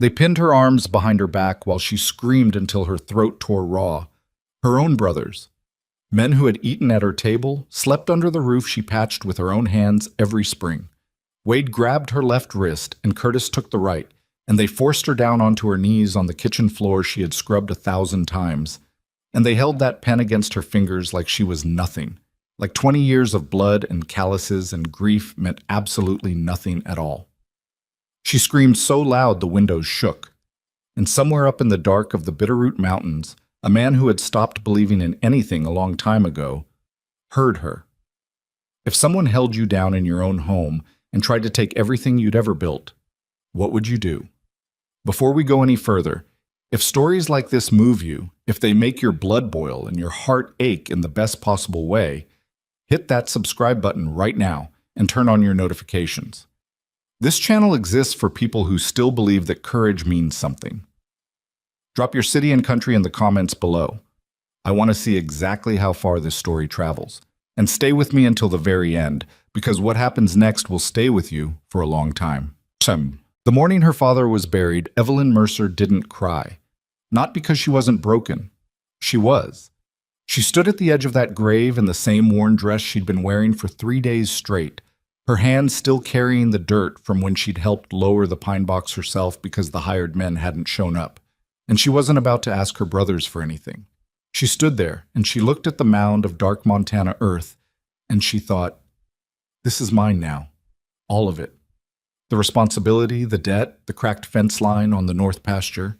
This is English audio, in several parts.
They pinned her arms behind her back while she screamed until her throat tore raw. Her own brothers. Men who had eaten at her table, slept under the roof she patched with her own hands every spring. Wade grabbed her left wrist and Curtis took the right, and they forced her down onto her knees on the kitchen floor she had scrubbed 1,000 times. And they held that pen against her fingers like she was nothing, like 20 years of blood and calluses and grief meant absolutely nothing at all. She screamed so loud the windows shook. And somewhere up in the dark of the Bitterroot Mountains, a man who had stopped believing in anything a long time ago heard her. If someone held you down in your own home and tried to take everything you'd ever built, what would you do? Before we go any further, if stories like this move you, if they make your blood boil and your heart ache in the best possible way, hit that subscribe button right now and turn on your notifications. This channel exists for people who still believe that courage means something. Drop your city and country in the comments below. I want to see exactly how far this story travels. And stay with me until the very end, because what happens next will stay with you for a long time. The morning her father was buried, Evelyn Mercer didn't cry. Not because she wasn't broken. She was. She stood at the edge of that grave in the same worn dress she'd been wearing for 3 days straight, her hands still carrying the dirt from when she'd helped lower the pine box herself because the hired men hadn't shown up. And she wasn't about to ask her brothers for anything. She stood there, and she looked at the mound of dark Montana earth, and she thought, this is mine now. All of it. The responsibility, the debt, the cracked fence line on the north pasture,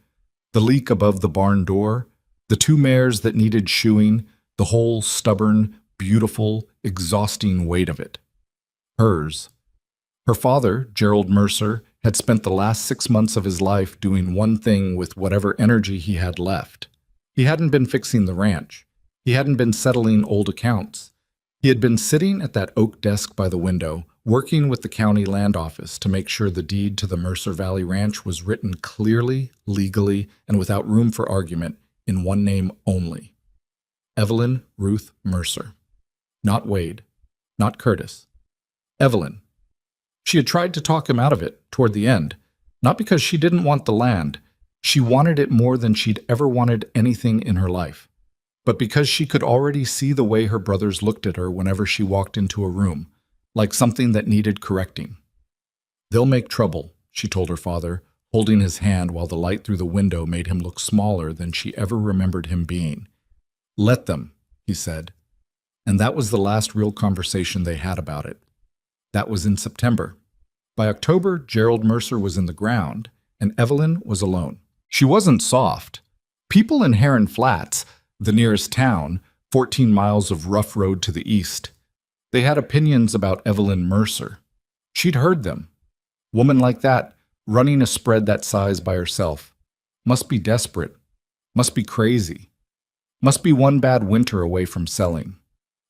the leak above the barn door, the 2 mares that needed shoeing, the whole stubborn, beautiful, exhausting weight of it. Hers. Her father, Gerald Mercer, had spent the last 6 months of his life doing one thing with whatever energy he had left. He hadn't been fixing the ranch. He hadn't been settling old accounts. He had been sitting at that oak desk by the window, working with the county land office to make sure the deed to the Mercer Valley Ranch was written clearly, legally, and without room for argument, in one name only. Evelyn Ruth Mercer. Not Wade. Not Curtis. Evelyn. She had tried to talk him out of it toward the end, not because she didn't want the land. She wanted it more than she'd ever wanted anything in her life, but because she could already see the way her brothers looked at her whenever she walked into a room, like something that needed correcting. They'll make trouble, she told her father, holding his hand while the light through the window made him look smaller than she ever remembered him being. Let them, he said. And that was the last real conversation they had about it. That was in September. By October, Gerald Mercer was in the ground, and Evelyn was alone. She wasn't soft. People in Heron Flats, the nearest town, 14 miles of rough road to the east, they had opinions about Evelyn Mercer. She'd heard them. Woman like that, running a spread that size by herself. Must be desperate. Must be crazy. Must be one bad winter away from selling.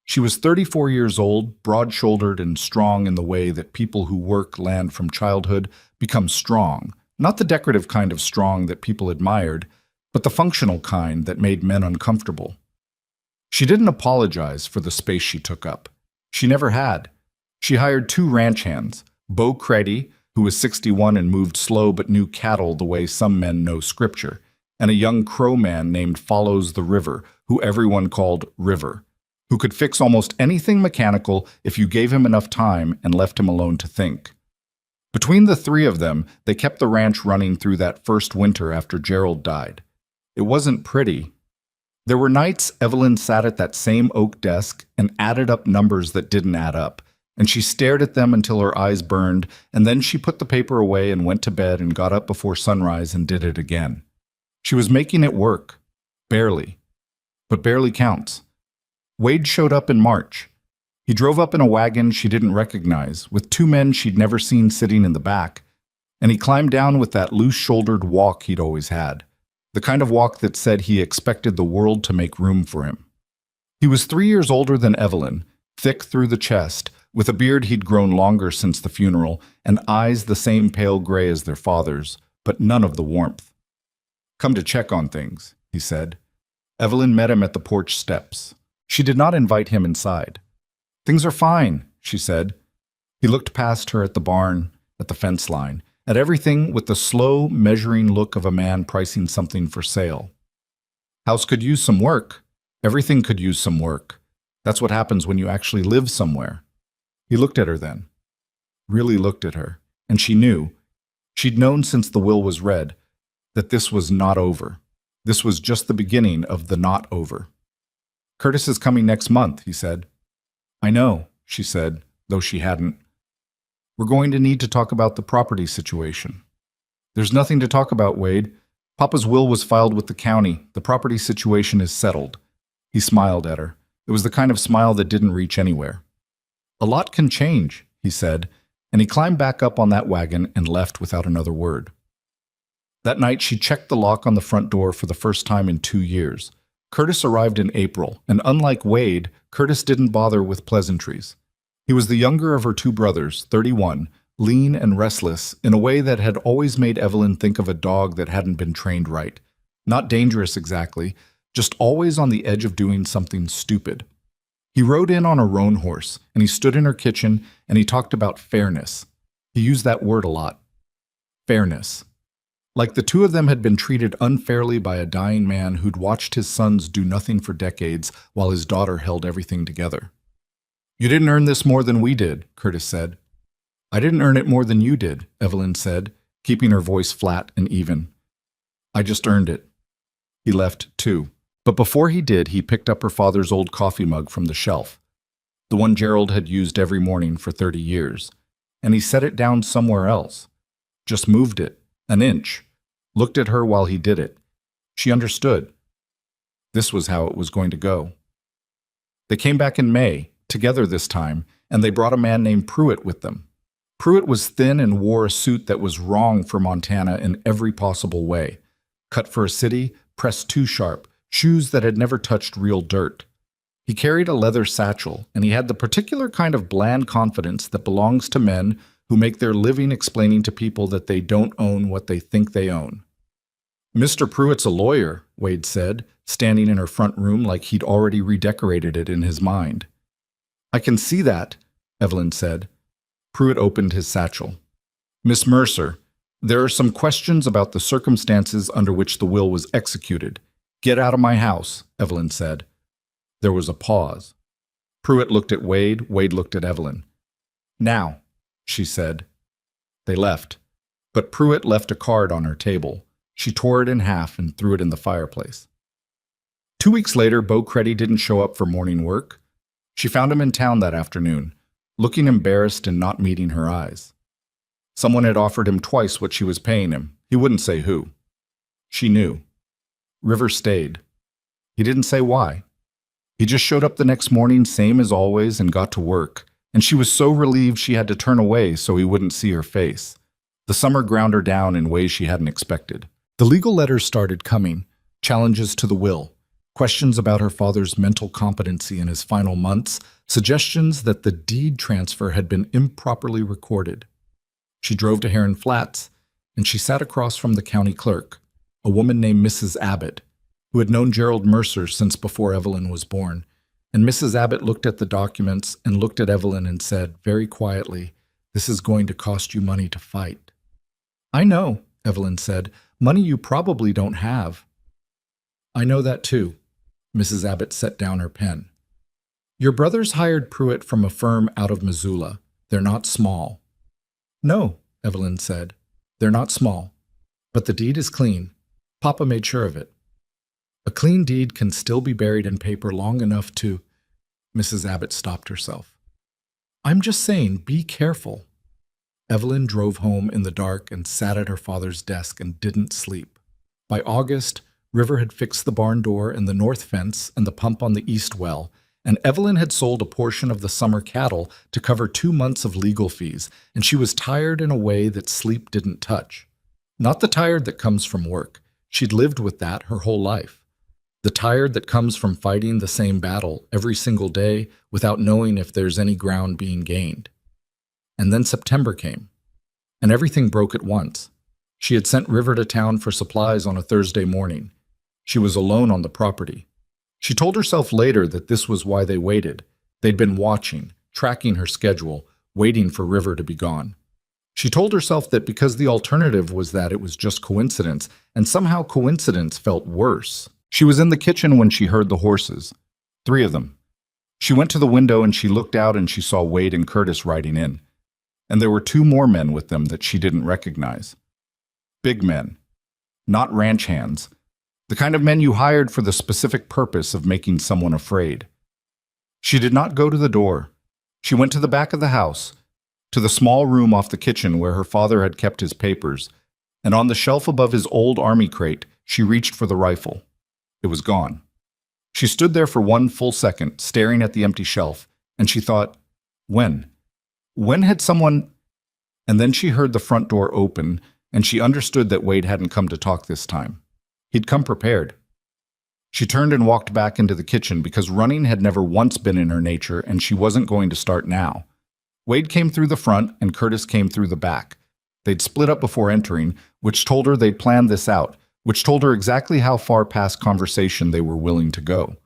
She was 34 years old, broad-shouldered and strong in the way that people who work land from childhood become strong, not the decorative kind of strong that people admired, but the functional kind that made men uncomfortable. She didn't apologize for the space she took up. She never had. She hired 2 ranch hands, Bo Creddy, who was 61 and moved slow but knew cattle the way some men know scripture, and a young Crow man named Follows the River, who everyone called River, who could fix almost anything mechanical if you gave him enough time and left him alone to think. Between the 3 of them, they kept the ranch running through that first winter after Gerald died. It wasn't pretty. There were nights Evelyn sat at that same oak desk and added up numbers that didn't add up, and she stared at them until her eyes burned, and then she put the paper away and went to bed and got up before sunrise and did it again. She was making it work. Barely. But barely counts. Wade showed up in March. He drove up in a wagon she didn't recognize, with 2 men she'd never seen sitting in the back, and he climbed down with that loose-shouldered walk he'd always had, the kind of walk that said he expected the world to make room for him. He was 3 years older than Evelyn, thick through the chest, with a beard he'd grown longer since the funeral, and eyes the same pale gray as their father's, but none of the warmth. "Come to check on things," he said. Evelyn met him at the porch steps. She did not invite him inside. "Things are fine," she said. He looked past her at the barn, at the fence line, at everything with the slow, measuring look of a man pricing something for sale. House could use some work. Everything could use some work. That's what happens when you actually live somewhere. He looked at her then. Really looked at her. And she knew. She'd known since the will was read that this was not over. This was just the beginning of the not over. Curtis is coming next month, he said. I know, she said, though she hadn't. We're going to need to talk about the property situation. There's nothing to talk about, Wade. Papa's will was filed with the county. The property situation is settled. He smiled at her. It was the kind of smile that didn't reach anywhere. A lot can change, he said, and he climbed back up on that wagon and left without another word. That night she checked the lock on the front door for the first time in 2 years. Curtis arrived in April, and unlike Wade, Curtis didn't bother with pleasantries. He was the younger of her 2 brothers, 31, lean and restless in a way that had always made Evelyn think of a dog that hadn't been trained right. Not dangerous exactly, just always on the edge of doing something stupid. He rode in on a roan horse, and he stood in her kitchen, and he talked about fairness. He used that word a lot. Fairness. Like the 2 of them had been treated unfairly by a dying man who'd watched his sons do nothing for decades while his daughter held everything together. You didn't earn this more than we did, Curtis said. I didn't earn it more than you did, Evelyn said, keeping her voice flat and even. I just earned it. He left, too. But before he did, he picked up her father's old coffee mug from the shelf, the one Gerald had used every morning for 30 years, and he set it down somewhere else. Just moved it, an inch. Looked at her while he did it. She understood. This was how it was going to go. They came back in May, together this time, and they brought a man named Pruitt with them. Pruitt was thin and wore a suit that was wrong for Montana in every possible way. Cut for a city, pressed too sharp, shoes that had never touched real dirt. He carried a leather satchel, and he had the particular kind of bland confidence that belongs to men who make their living explaining to people that they don't own what they think they own. Mr. Pruitt's a lawyer, Wade said, standing in her front room like he'd already redecorated it in his mind. I can see that, Evelyn said. Pruitt opened his satchel. Miss Mercer, there are some questions about the circumstances under which the will was executed. Get out of my house, Evelyn said. There was a pause. Pruitt looked at Wade, Wade looked at Evelyn. Now, she said. They left. But Pruitt left a card on her table. She tore it in half and threw it in the fireplace. 2 weeks later, Beau Creddy didn't show up for morning work. She found him in town that afternoon, looking embarrassed and not meeting her eyes. Someone had offered him twice what she was paying him. He wouldn't say who. She knew. River stayed. He didn't say why. He just showed up the next morning, same as always, and got to work. And she was so relieved she had to turn away so he wouldn't see her face. The summer ground her down in ways she hadn't expected. The legal letters started coming, challenges to the will, questions about her father's mental competency in his final months, suggestions that the deed transfer had been improperly recorded. She drove to Heron Flats, and she sat across from the county clerk, a woman named Mrs. Abbott, who had known Gerald Mercer since before Evelyn was born. And Mrs. Abbott looked at the documents and looked at Evelyn and said, very quietly, "This is going to cost you money to fight." "I know," Evelyn said, "money you probably don't have." "I know that too." Mrs. Abbott set down her pen. "Your brothers hired Pruitt from a firm out of Missoula. They're not small." "No," Evelyn said, "they're not small. But the deed is clean. Papa made sure of it." "A clean deed can still be buried in paper long enough to—" Mrs. Abbott stopped herself. "I'm just saying, be careful." Evelyn drove home in the dark and sat at her father's desk and didn't sleep. By August, River had fixed the barn door and the north fence and the pump on the east well, and Evelyn had sold a portion of the summer cattle to cover 2 months of legal fees, and she was tired in a way that sleep didn't touch. Not the tired that comes from work. She'd lived with that her whole life. The tired that comes from fighting the same battle every single day without knowing if there's any ground being gained. And then September came, and everything broke at once. She had sent River to town for supplies on a Thursday morning. She was alone on the property. She told herself later that this was why they waited. They'd been watching, tracking her schedule, waiting for River to be gone. She told herself that because the alternative was that it was just coincidence, and somehow coincidence felt worse. She was in the kitchen when she heard the horses. 3 of them. She went to the window and she looked out and she saw Wade and Curtis riding in. And there were 2 more men with them that she didn't recognize. Big men. Not ranch hands. The kind of men you hired for the specific purpose of making someone afraid. She did not go to the door. She went to the back of the house, to the small room off the kitchen where her father had kept his papers, and on the shelf above his old army crate, she reached for the rifle. It was gone. She stood there for 1 full second, staring at the empty shelf, and she thought, when? When had someone... And then she heard the front door open, and she understood that Wade hadn't come to talk this time. He'd come prepared. She turned and walked back into the kitchen because running had never once been in her nature, and she wasn't going to start now. Wade came through the front, and Curtis came through the back. They'd split up before entering, which told her they'd planned this out, which told her exactly how far past conversation they were willing to go.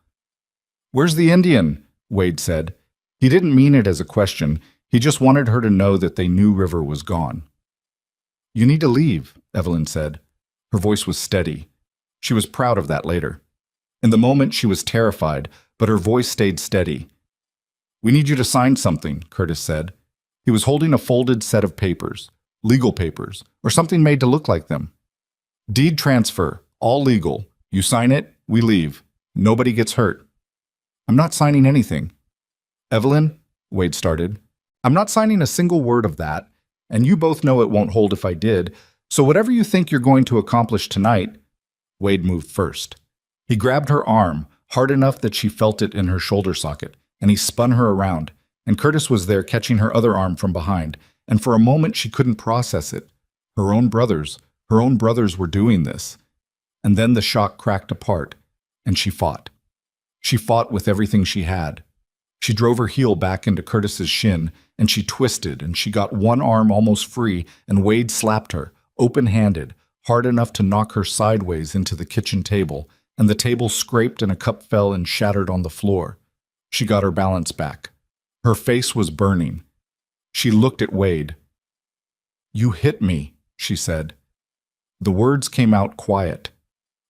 "Where's the Indian?" Wade said. He didn't mean it as a question. He just wanted her to know that they knew River was gone. "You need to leave," Evelyn said. Her voice was steady. She was proud of that later. In the moment, she was terrified, but her voice stayed steady. "We need you to sign something," Curtis said. He was holding a folded set of papers, legal papers, or something made to look like them. "Deed transfer, all legal. You sign it, we leave. Nobody gets hurt." "I'm not signing anything." "Evelyn," Wade started, "I'm not signing a single word of that, and you both know it won't hold if I did, so whatever you think you're going to accomplish tonight..." Wade moved first. He grabbed her arm, hard enough that she felt it in her shoulder socket, and he spun her around, and Curtis was there catching her other arm from behind, and for a moment she couldn't process it. Her own brothers were doing this. And then the shock cracked apart, and she fought. She fought with everything she had. She drove her heel back into Curtis's shin, and she twisted, and she got one arm almost free, and Wade slapped her, open-handed, hard enough to knock her sideways into the kitchen table, and the table scraped and a cup fell and shattered on the floor. She got her balance back. Her face was burning. She looked at Wade. "You hit me," she said. The words came out quiet,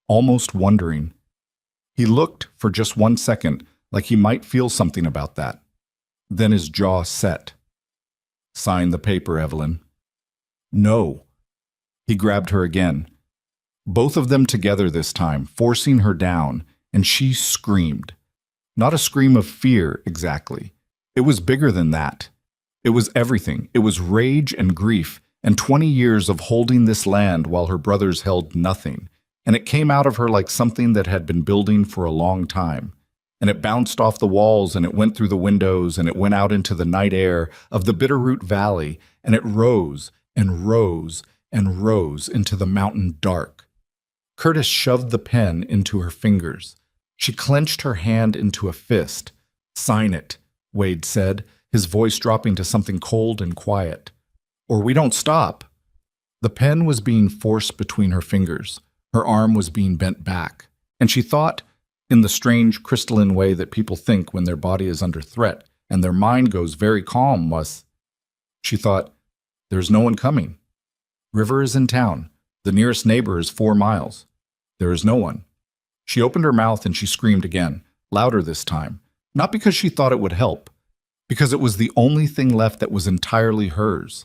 almost wondering. He looked for just 1 second, like he might feel something about that. Then his jaw set. "Sign the paper, Evelyn." "No." He grabbed her again. Both of them together this time, forcing her down, and she screamed. Not a scream of fear, exactly. It was bigger than that. It was everything. It was rage and grief, and 20 years of holding this land while her brothers held nothing, and it came out of her like something that had been building for a long time. And it bounced off the walls, and it went through the windows, and it went out into the night air of the Bitterroot Valley, and it rose and rose and rose into the mountain dark. Curtis shoved the pen into her fingers. She clenched her hand into a fist. "Sign it," Wade said, his voice dropping to something cold and quiet. "Or we don't stop." The pen was being forced between her fingers. Her arm was being bent back. And she thought, in the strange crystalline way that people think when their body is under threat and their mind goes very calm, she thought, "There's no one coming. River is in town. The nearest neighbor is 4 miles. There is no one." She opened her mouth and she screamed again, louder this time, not because she thought it would help, because it was the only thing left that was entirely hers.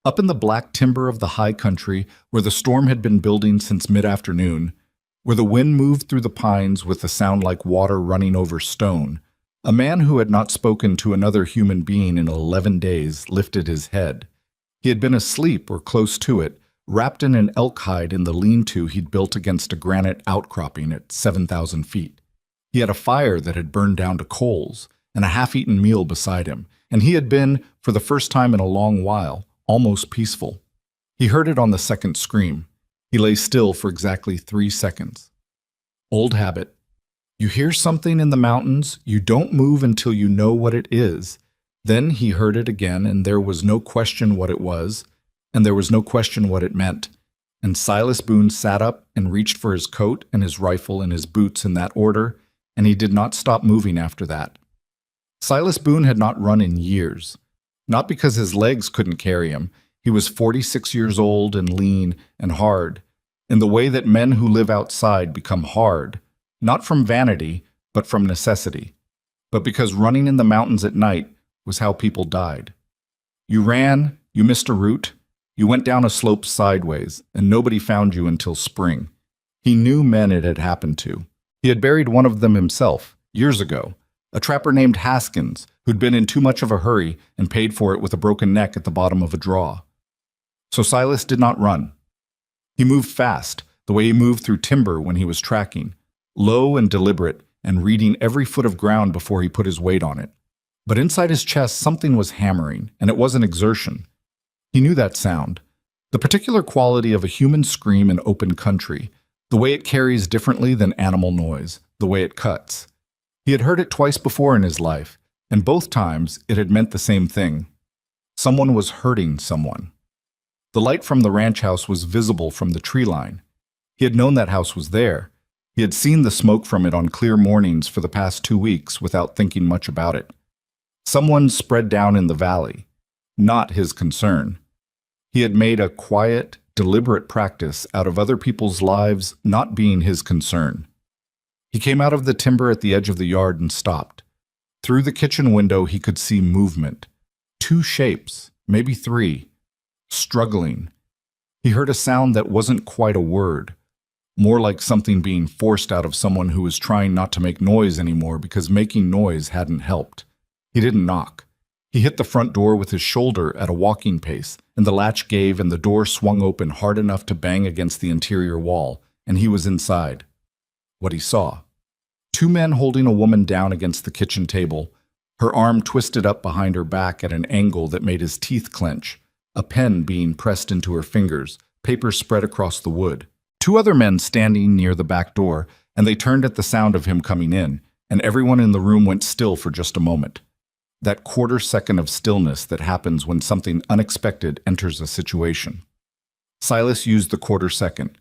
Up in the black timber of the high country, where the storm had been building since mid-afternoon, where the wind moved through the pines with a sound like water running over stone, a man who had not spoken to another human being in 11 days lifted his head. He had been asleep or close to it, wrapped in an elk hide in the lean-to he'd built against a granite outcropping at 7,000 feet. He had a fire that had burned down to coals, and a half-eaten meal beside him, and he had been, for the first time in a long while, almost peaceful. He heard it on the second scream. He lay still for exactly 3 seconds. Old habit. You hear something in the mountains, you don't move until you know what it is. Then he heard it again, and there was no question what it was, and there was no question what it meant. And Silas Boone sat up and reached for his coat and his rifle and his boots in that order, and he did not stop moving after that. Silas Boone had not run in years. Not because his legs couldn't carry him. He was 46 years old and lean and hard, in the way that men who live outside become hard, not from vanity, but from necessity, but because running in the mountains at night was how people died. You ran, you missed a route, you went down a slope sideways, and nobody found you until spring. He knew men it had happened to. He had buried one of them himself, years ago, a trapper named Haskins, who'd been in too much of a hurry and paid for it with a broken neck at the bottom of a draw. So Silas did not run. He moved fast, the way he moved through timber when he was tracking, low and deliberate, and reading every foot of ground before he put his weight on it. But inside his chest something was hammering, and it wasn't exertion. He knew that sound, the particular quality of a human scream in open country, the way it carries differently than animal noise, the way it cuts. He had heard it twice before in his life, and both times it had meant the same thing. Someone was hurting someone. The light from the ranch house was visible from the tree line. He had known that house was there. He had seen the smoke from it on clear mornings for the past 2 weeks without thinking much about it. Someone spread down in the valley. Not his concern. He had made a quiet, deliberate practice out of other people's lives not being his concern. He came out of the timber at the edge of the yard and stopped. Through the kitchen window he could see movement. 2 shapes, maybe 3, struggling. He heard a sound that wasn't quite a word, more like something being forced out of someone who was trying not to make noise anymore because making noise hadn't helped. He didn't knock. He hit the front door with his shoulder at a walking pace, and the latch gave and the door swung open hard enough to bang against the interior wall, and he was inside. What he saw: 2 men holding a woman down against the kitchen table, her arm twisted up behind her back at an angle that made his teeth clench, a pen being pressed into her fingers, paper spread across the wood. 2 other men standing near the back door, and they turned at the sound of him coming in, and everyone in the room went still for just a moment. That quarter second of stillness that happens when something unexpected enters a situation. Silas used the quarter second.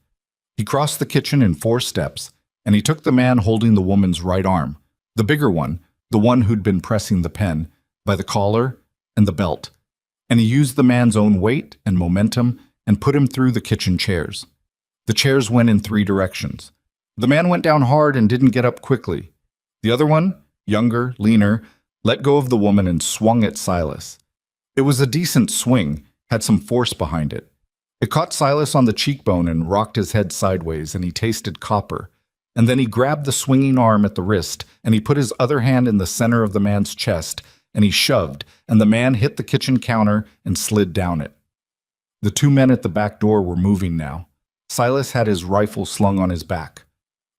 He crossed the kitchen in 4 steps, and he took the man holding the woman's right arm, the bigger one, the one who'd been pressing the pen, by the collar and the belt, and he used the man's own weight and momentum and put him through the kitchen chairs. The chairs went in 3 directions. The man went down hard and didn't get up quickly. The other one, younger, leaner, let go of the woman and swung at Silas. It was a decent swing, had some force behind it. It caught Silas on the cheekbone and rocked his head sideways, and he tasted copper. And then he grabbed the swinging arm at the wrist, and he put his other hand in the center of the man's chest, and he shoved, and the man hit the kitchen counter and slid down it. The 2 men at the back door were moving now. Silas had his rifle slung on his back.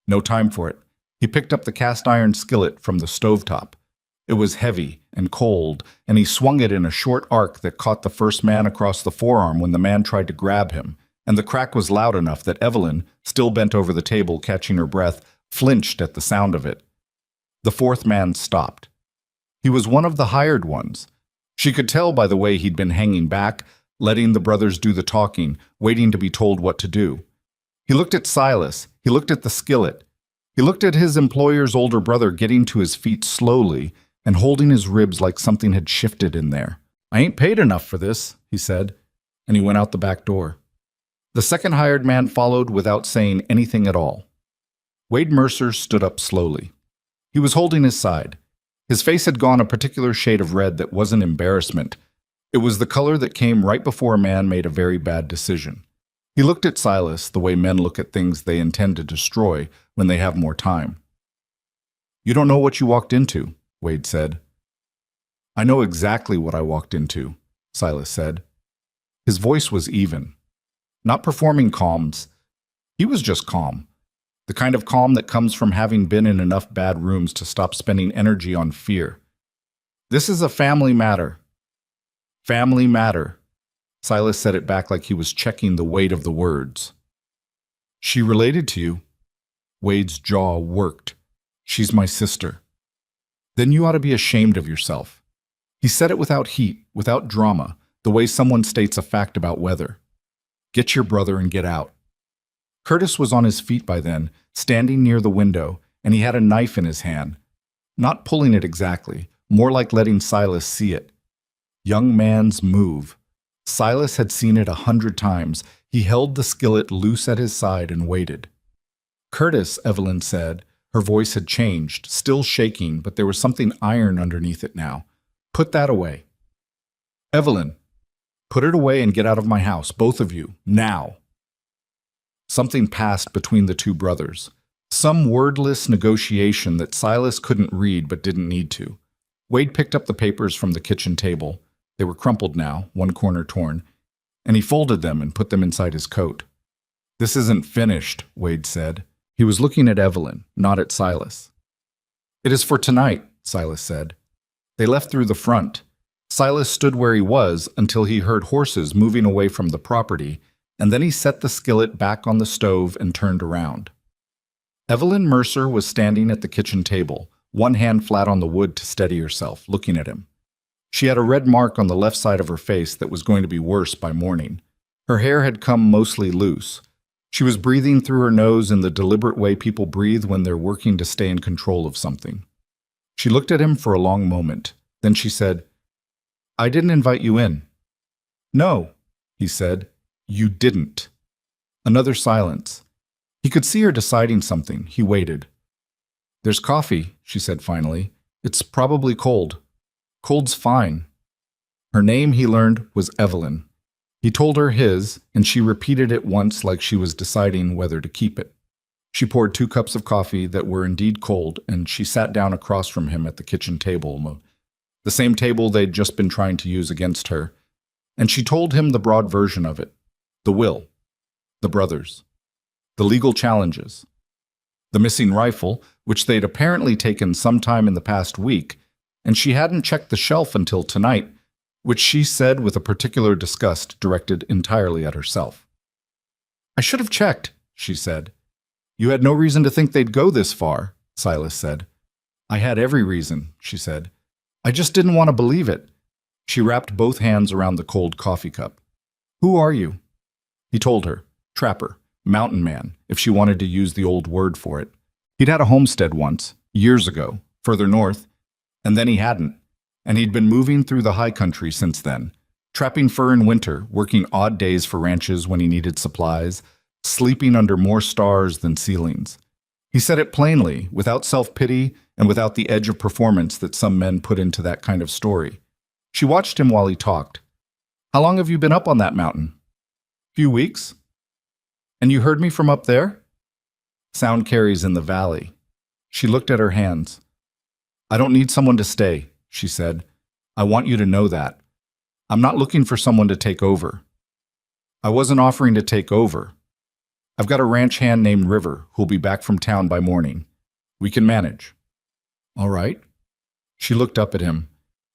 No time for it. He picked up the cast-iron skillet from the stovetop. It was heavy and cold, and he swung it in a short arc that caught the first man across the forearm when the man tried to grab him, and the crack was loud enough that Evelyn, still bent over the table catching her breath, flinched at the sound of it. The 4th man stopped. He was one of the hired ones. She could tell by the way he'd been hanging back, letting the brothers do the talking, waiting to be told what to do. He looked at Silas. He looked at the skillet. He looked at his employer's older brother getting to his feet slowly and holding his ribs like something had shifted in there. "I ain't paid enough for this," he said, and he went out the back door. The second hired man followed without saying anything at all. Wade Mercer stood up slowly. He was holding his side. His face had gone a particular shade of red that wasn't embarrassment. It was the color that came right before a man made a very bad decision. He looked at Silas the way men look at things they intend to destroy when they have more time. "You don't know what you walked into," Wade said. "I know exactly what I walked into," Silas said. His voice was even. Not performing calms. He was just calm. The kind of calm that comes from having been in enough bad rooms to stop spending energy on fear. "This is a family matter." "Family matter." Silas said it back like he was checking the weight of the words. "She related to you?" Wade's jaw worked. "She's my sister." "Then you ought to be ashamed of yourself." He said it without heat, without drama, the way someone states a fact about weather. "Get your brother and get out." Curtis was on his feet by then, standing near the window, and he had a knife in his hand. Not pulling it exactly, more like letting Silas see it. Young man's move. Silas had seen it 100 times. He held the skillet loose at his side and waited. "Curtis," Evelyn said. Her voice had changed, still shaking, but there was something iron underneath it now. "Put that away." "Evelyn, put it away and get out of my house, both of you, now." Something passed between the two brothers. Some wordless negotiation that Silas couldn't read but didn't need to. Wade picked up the papers from the kitchen table. They were crumpled now, one corner torn, and he folded them and put them inside his coat. "This isn't finished," Wade said. He was looking at Evelyn, not at Silas. "It is for tonight," Silas said. They left through the front. Silas stood where he was until he heard horses moving away from the property, and then he set the skillet back on the stove and turned around. Evelyn Mercer was standing at the kitchen table, one hand flat on the wood to steady herself, looking at him. She had a red mark on the left side of her face that was going to be worse by morning. Her hair had come mostly loose. She was breathing through her nose in the deliberate way people breathe when they're working to stay in control of something. She looked at him for a long moment. Then she said, "I didn't invite you in." "No," he said. "You didn't." Another silence. He could see her deciding something. He waited. "There's coffee," she said finally. "It's probably cold." "Cold's fine." Her name, he learned, was Evelyn. He told her his, and she repeated it once like she was deciding whether to keep it. She poured 2 cups of coffee that were indeed cold, and she sat down across from him at the kitchen table, the same table they'd just been trying to use against her, and she told him the broad version of it. The will. The brothers. The legal challenges. The missing rifle, which they'd apparently taken sometime in the past week, and she hadn't checked the shelf until tonight, which she said with a particular disgust directed entirely at herself. "I should have checked," she said. "You had no reason to think they'd go this far," Silas said. "I had every reason," she said. "I just didn't want to believe it." She wrapped both hands around the cold coffee cup. "Who are you?" He told her. Trapper. Mountain man, if she wanted to use the old word for it. He'd had a homestead once, years ago, further north, and then he hadn't. And he'd been moving through the high country since then, trapping fur in winter, working odd days for ranches when he needed supplies, sleeping under more stars than ceilings. He said it plainly, without self-pity and without the edge of performance that some men put into that kind of story. She watched him while he talked. "How long have you been up on that mountain?" "Few weeks." "And you heard me from up there?" "Sound carries in the valley." She looked at her hands. "I don't need someone to stay," she said. "I want you to know that. I'm not looking for someone to take over." "I wasn't offering to take over. I've got a ranch hand named River who'll be back from town by morning. We can manage." "All right." She looked up at him.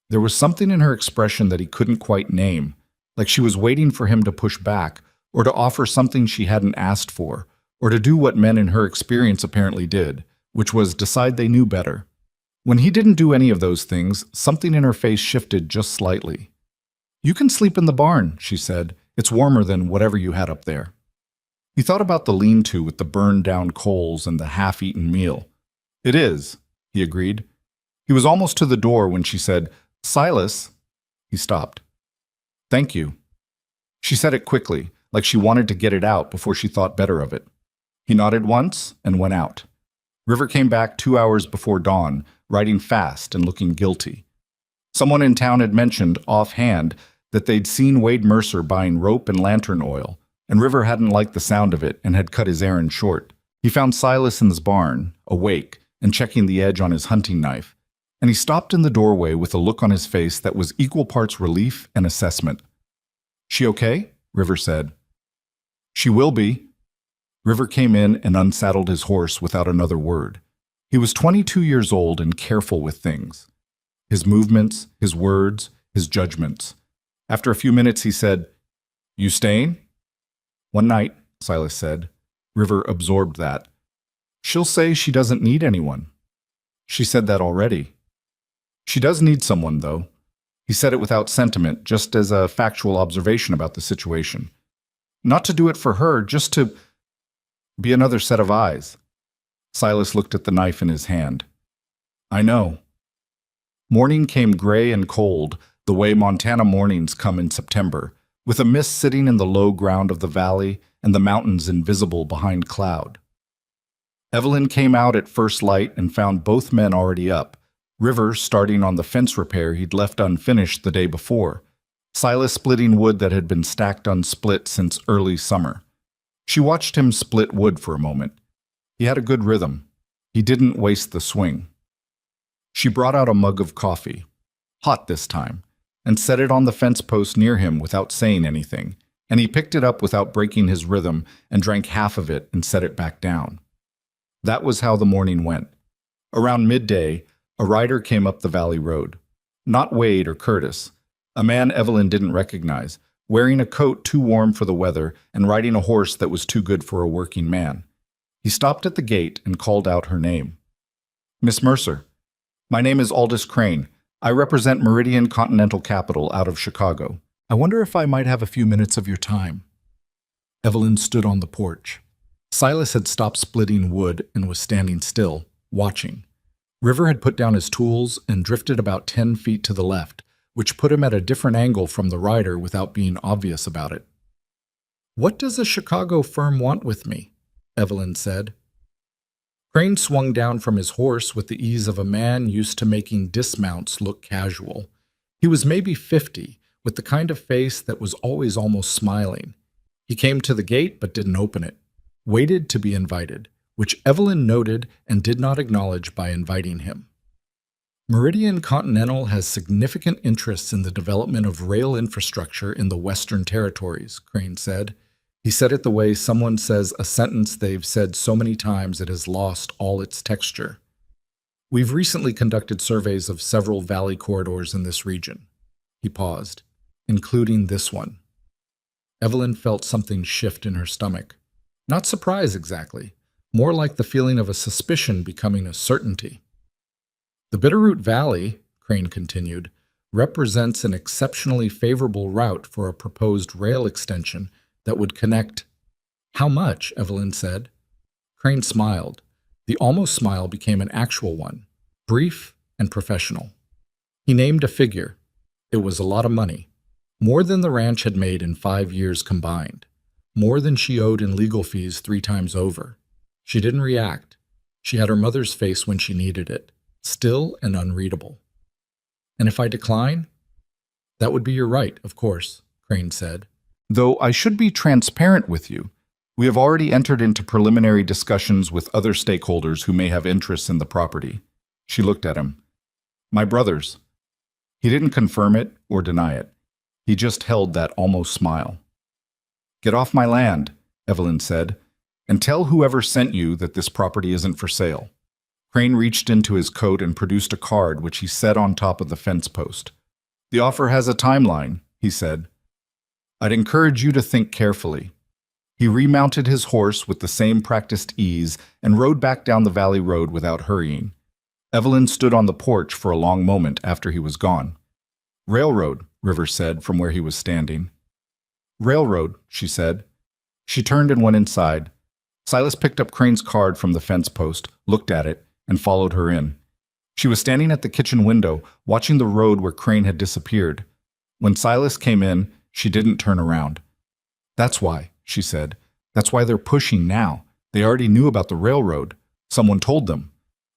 There was something in her expression that he couldn't quite name, like she was waiting for him to push back, or to offer something she hadn't asked for, or to do what men in her experience apparently did, which was decide they knew better. When he didn't do any of those things, something in her face shifted just slightly. "You can sleep in the barn," she said. "It's warmer than whatever you had up there." He thought about the lean-to with the burned-down coals and the half-eaten meal. "It is," he agreed. He was almost to the door when she said, "Silas." He stopped. "Thank you." She said it quickly, like she wanted to get it out before she thought better of it. He nodded once and went out. River came back 2 hours before dawn, riding fast and looking guilty. Someone in town had mentioned, offhand, that they'd seen Wade Mercer buying rope and lantern oil, and River hadn't liked the sound of it and had cut his errand short. He found Silas in his barn, awake, and checking the edge on his hunting knife, and he stopped in the doorway with a look on his face that was equal parts relief and assessment. "She okay?" River said. "She will be." River came in and unsaddled his horse without another word. He was 22 years old and careful with things. His movements, his words, his judgments. After a few minutes he said, "You staying?" "One night," Silas said. River absorbed that. "She'll say she doesn't need anyone." "She said that already." "She does need someone, though." He said it without sentiment, just as a factual observation about the situation. "Not to do it for her, just to be another set of eyes." Silas looked at the knife in his hand. "I know." Morning came gray and cold, the way Montana mornings come in September, with a mist sitting in the low ground of the valley and the mountains invisible behind cloud. Evelyn came out at first light and found both men already up, River starting on the fence repair he'd left unfinished the day before, Silas splitting wood that had been stacked unsplit since early summer. She watched him split wood for a moment. He had a good rhythm. He didn't waste the swing. She brought out a mug of coffee, hot this time, and set it on the fence post near him without saying anything, and he picked it up without breaking his rhythm and drank half of it and set it back down. That was how the morning went. Around midday, a rider came up the valley road. Not Wade or Curtis, a man Evelyn didn't recognize, wearing a coat too warm for the weather and riding a horse that was too good for a working man. He stopped at the gate and called out her name. "Miss Mercer, my name is Aldous Crane. I represent Meridian Continental Capital out of Chicago. I wonder if I might have a few minutes of your time." Evelyn stood on the porch. Silas had stopped splitting wood and was standing still, watching. River had put down his tools and drifted about 10 feet to the left, which put him at a different angle from the rider without being obvious about it. "What does a Chicago firm want with me?" Evelyn said. Crane swung down from his horse with the ease of a man used to making dismounts look casual. He was maybe 50, with the kind of face that was always almost smiling. He came to the gate but didn't open it, waited to be invited, which Evelyn noted and did not acknowledge by inviting him. Meridian Continental has significant interests in the development of rail infrastructure in the Western Territories, Crane said. He said it the way someone says a sentence they've said so many times it has lost all its texture. "We've recently conducted surveys of several valley corridors in this region." He paused, "including this one." Evelyn felt something shift in her stomach. Not surprise exactly, more like the feeling of a suspicion becoming a certainty. "The Bitterroot Valley," Crane continued, "represents an exceptionally favorable route for a proposed rail extension that would connect—" "How much?" Evelyn said. Crane smiled. The almost smile became an actual one, brief and professional. He named a figure. It was a lot of money. More than the ranch had made in 5 years combined. More than she owed in legal fees 3 times over. She didn't react. She had her mother's face when she needed it, still and unreadable. "And if I decline?" "That would be your right, of course," Crane said. "Though I should be transparent with you. We have already entered into preliminary discussions with other stakeholders who may have interests in the property." She looked at him. "My brothers." He didn't confirm it or deny it. He just held that almost smile. "Get off my land," Evelyn said, "and tell whoever sent you that this property isn't for sale." Crane reached into his coat and produced a card which he set on top of the fence post. "The offer has a timeline," he said. "I'd encourage you to think carefully." He remounted his horse with the same practiced ease and rode back down the valley road without hurrying. Evelyn stood on the porch for a long moment after he was gone. "Railroad," River said from where he was standing. "Railroad," she said. She turned and went inside. Silas picked up Crane's card from the fence post, looked at it, and followed her in. She was standing at the kitchen window, watching the road where Crane had disappeared. When Silas came in, she didn't turn around. "That's why," she said. "That's why they're pushing now. They already knew about the railroad. Someone told them.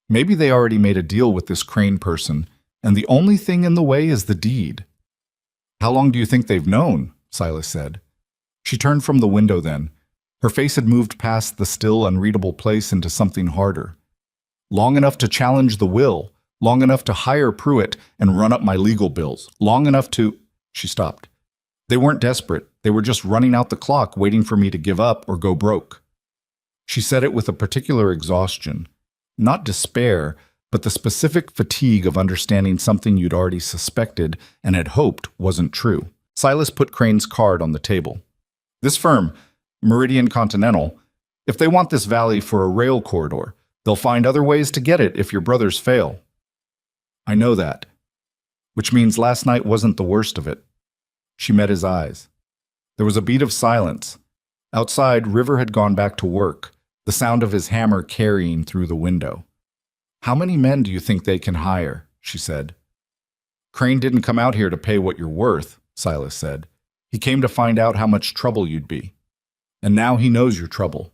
Maybe they already made a deal with this Crane person, and the only thing in the way is the deed." "How long do you think they've known?" Silas said. She turned from the window then. Her face had moved past the still unreadable place into something harder. "Long enough to challenge the will, long enough to hire Pruitt and run up my legal bills, long enough to—" She stopped. "They weren't desperate. They were just running out the clock, waiting for me to give up or go broke." She said it with a particular exhaustion. Not despair, but the specific fatigue of understanding something you'd already suspected and had hoped wasn't true. Silas put Crane's card on the table. "This firm, Meridian Continental, if they want this valley for a rail corridor, they'll find other ways to get it if your brothers fail." "I know that." "Which means last night wasn't the worst of it." She met his eyes. There was a beat of silence. Outside, River had gone back to work, the sound of his hammer carrying through the window. "How many men do you think they can hire?" she said. "Crane didn't come out here to pay what you're worth," Silas said. He came to find out how much trouble you'd be. And now he knows your trouble.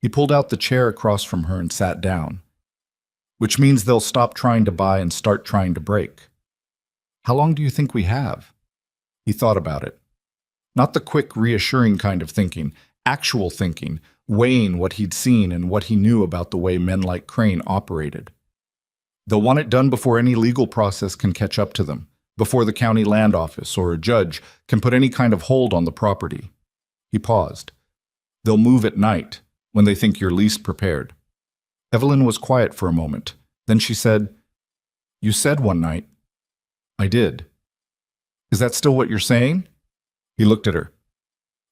He pulled out the chair across from her and sat down. Which means they'll stop trying to buy and start trying to break. How long do you think we have? He thought about it. Not the quick, reassuring kind of thinking, actual thinking, weighing what he'd seen and what he knew about the way men like Crane operated. They'll want it done before any legal process can catch up to them, before the county land office or a judge can put any kind of hold on the property. He paused. They'll move at night, when they think you're least prepared. Evelyn was quiet for a moment. Then she said, "You said one night." "I did." "Is that still what you're saying?" He looked at her.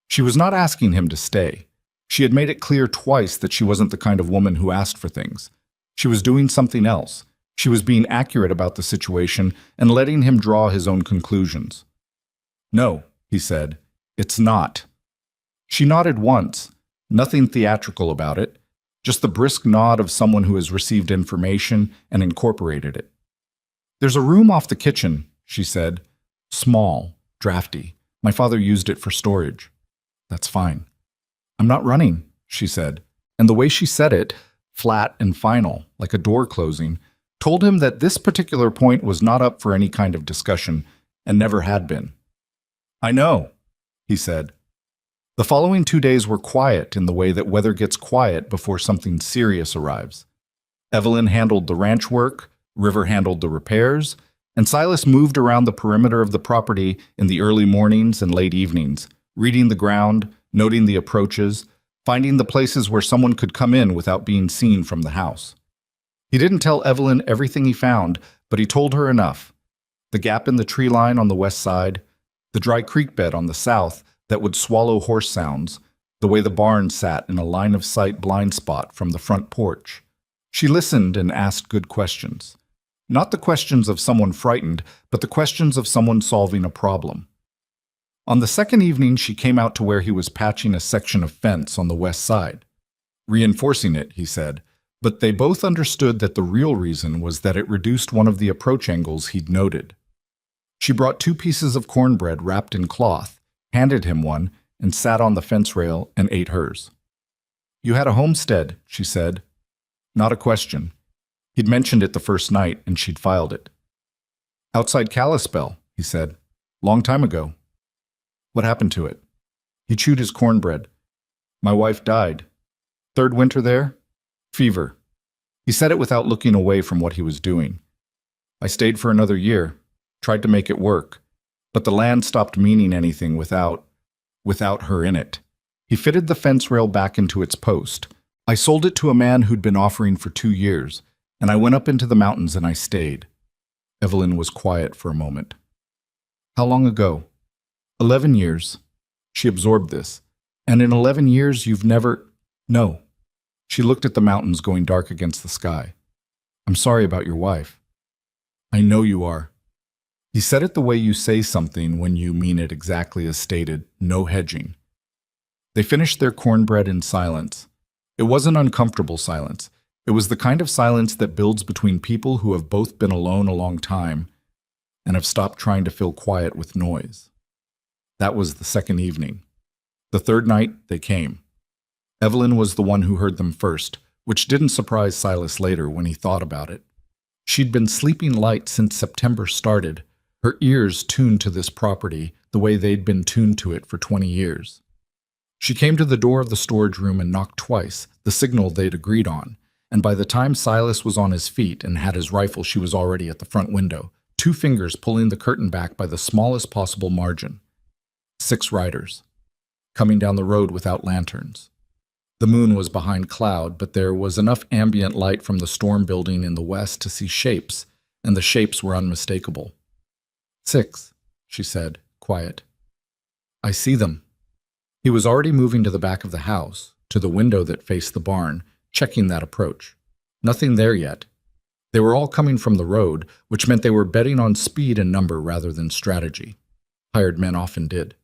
She was not asking him to stay. She had made it clear twice that she wasn't the kind of woman who asked for things. She was doing something else. She was being accurate about the situation and letting him draw his own conclusions. "No," he said, "it's not." She nodded once, nothing theatrical about it, just the brisk nod of someone who has received information and incorporated it. "There's a room off the kitchen," she said. "Small, drafty. My father used it for storage." "That's fine." "I'm not running," she said, and the way she said it, flat and final, like a door closing, told him that this particular point was not up for any kind of discussion, and never had been. "I know," he said. The following 2 days were quiet in the way that weather gets quiet before something serious arrives. Evelyn handled the ranch work, River handled the repairs, and Silas moved around the perimeter of the property in the early mornings and late evenings, reading the ground, noting the approaches, finding the places where someone could come in without being seen from the house. He didn't tell Evelyn everything he found, but he told her enough. The gap in the tree line on the west side, the dry creek bed on the south that would swallow horse sounds, the way the barn sat in a line-of-sight blind spot from the front porch. She listened and asked good questions. Not the questions of someone frightened, but the questions of someone solving a problem. On the second evening, she came out to where he was patching a section of fence on the west side. Reinforcing it, he said, but they both understood that the real reason was that it reduced one of the approach angles he'd noted. She brought 2 pieces of cornbread wrapped in cloth, handed him one, and sat on the fence rail and ate hers. "You had a homestead," she said. Not a question. He'd mentioned it the first night, and she'd filed it. "Outside Kalispell," he said. "Long time ago." "What happened to it?" He chewed his cornbread. "My wife died. 3rd winter there? Fever." He said it without looking away from what he was doing. "I stayed for another year, tried to make it work, but the land stopped meaning anything without her in it." He fitted the fence rail back into its post. "I sold it to a man who'd been offering for 2 years, and I went up into the mountains and I stayed." Evelyn was quiet for a moment. "How long ago?" 11 years. She absorbed this. "And in 11 years you've never—" "No." She looked at the mountains going dark against the sky. "I'm sorry about your wife." "I know you are." He said it the way you say something when you mean it exactly as stated, no hedging. They finished their cornbread in silence. It wasn't uncomfortable silence. It was the kind of silence that builds between people who have both been alone a long time and have stopped trying to fill quiet with noise. That was the second evening. The third night, they came. Evelyn was the one who heard them first, which didn't surprise Silas later when he thought about it. She'd been sleeping light since September started, her ears tuned to this property the way they'd been tuned to it for 20 years. She came to the door of the storage room and knocked twice, the signal they'd agreed on, and by the time Silas was on his feet and had his rifle, she was already at the front window, 2 fingers pulling the curtain back by the smallest possible margin. 6 riders, coming down the road without lanterns. The moon was behind cloud, but there was enough ambient light from the storm building in the west to see shapes, and the shapes were unmistakable. 6, she said, quiet. "I see them." He was already moving to the back of the house, to the window that faced the barn, checking that approach. Nothing there yet. They were all coming from the road, which meant they were betting on speed and number rather than strategy. Hired men often did.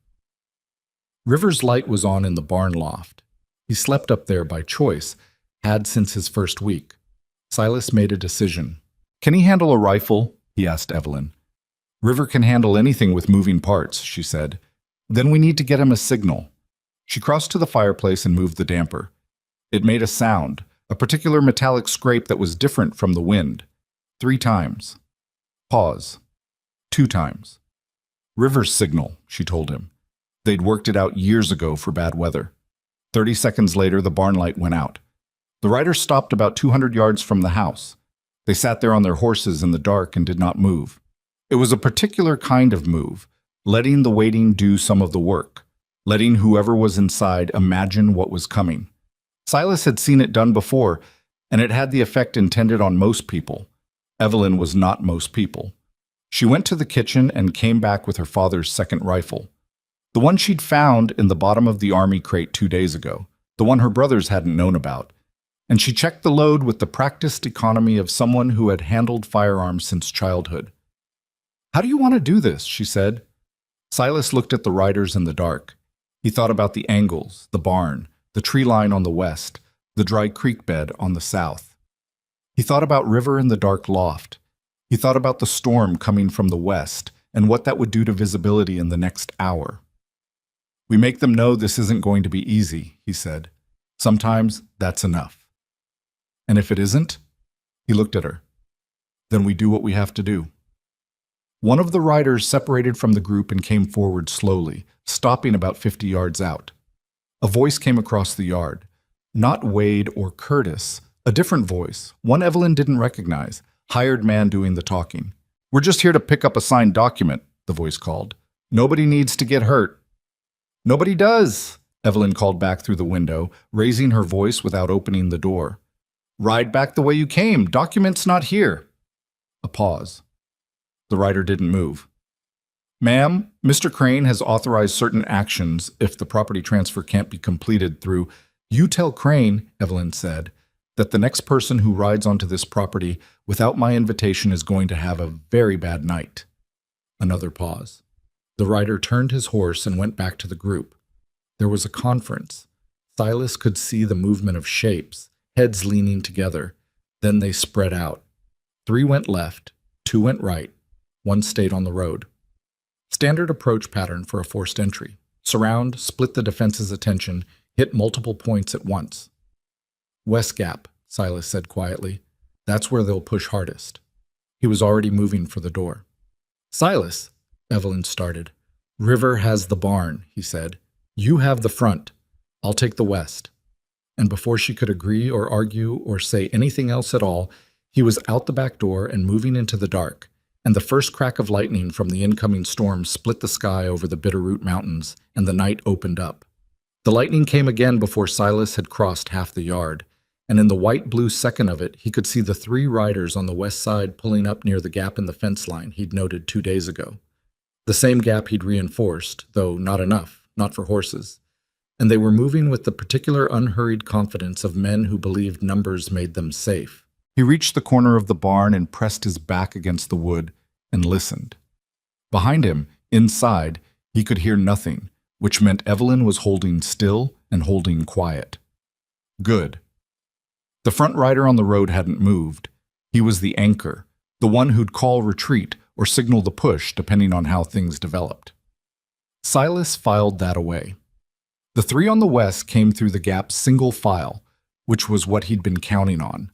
River's light was on in the barn loft. He slept up there by choice, had since his first week. Silas made a decision. "Can he handle a rifle?" he asked Evelyn. "River can handle anything with moving parts," she said. Then we need to get him a signal. She crossed to the fireplace and moved the damper. It made a sound, a particular metallic scrape that was different from the wind. 3 times. Pause. 2 times. River's signal, she told him. They'd worked it out years ago for bad weather. 30 seconds later, the barn light went out. The riders stopped about 200 yards from the house. They sat there on their horses in the dark and did not move. It was a particular kind of move, letting the waiting do some of the work, letting whoever was inside imagine what was coming. Silas had seen it done before, and it had the effect intended on most people. Evelyn was not most people. She went to the kitchen and came back with her father's second rifle. The one she'd found in the bottom of the army crate 2 days ago, the one her brothers hadn't known about. And she checked the load with the practiced economy of someone who had handled firearms since childhood. "How do you want to do this?" she said. Silas looked at the riders in the dark. He thought about the angles, the barn, the tree line on the west, the dry creek bed on the south. He thought about River in the dark loft. He thought about the storm coming from the west and what that would do to visibility in the next hour. "We make them know this isn't going to be easy," he said. "Sometimes that's enough." "And if it isn't?" He looked at her. "Then we do what we have to do." One of the riders separated from the group and came forward slowly, stopping about 50 yards out. A voice came across the yard. Not Wade or Curtis, a different voice, one Evelyn didn't recognize, hired man doing the talking. "We're just here to pick up a signed document," the voice called. "Nobody needs to get hurt." "Nobody does," Evelyn called back through the window, raising her voice without opening the door. "Ride back the way you came. Document's not here." A pause. The rider didn't move. "Ma'am, Mr. Crane has authorized certain actions if the property transfer can't be completed through—" "You tell Crane," Evelyn said, "that the next person who rides onto this property without my invitation is going to have a very bad night." Another pause. The rider turned his horse and went back to the group. There was a conference. Silas could see the movement of shapes, heads leaning together. Then they spread out. 3 went left, 2 went right, 1 stayed on the road. Standard approach pattern for a forced entry. Surround, split the defense's attention, hit multiple points at once. "West Gap," Silas said quietly. "That's where they'll push hardest." He was already moving for the door. "Silas," Evelyn started. "River has the barn," he said. "You have the front. I'll take the west." And before she could agree or argue or say anything else at all, he was out the back door and moving into the dark, and the first crack of lightning from the incoming storm split the sky over the Bitterroot Mountains, and the night opened up. The lightning came again before Silas had crossed half the yard, and in the white-blue second of it, he could see the 3 riders on the west side pulling up near the gap in the fence line he'd noted 2 days ago. The same gap he'd reinforced, though not enough, not for horses. And they were moving with the particular unhurried confidence of men who believed numbers made them safe. He reached the corner of the barn and pressed his back against the wood and listened. Behind him, inside, he could hear nothing, which meant Evelyn was holding still and holding quiet. Good. The front rider on the road hadn't moved. He was the anchor, the one who'd call retreat or signal the push depending on how things developed. Silas filed that away. The 3 on the west came through the gap single file, which was what he'd been counting on.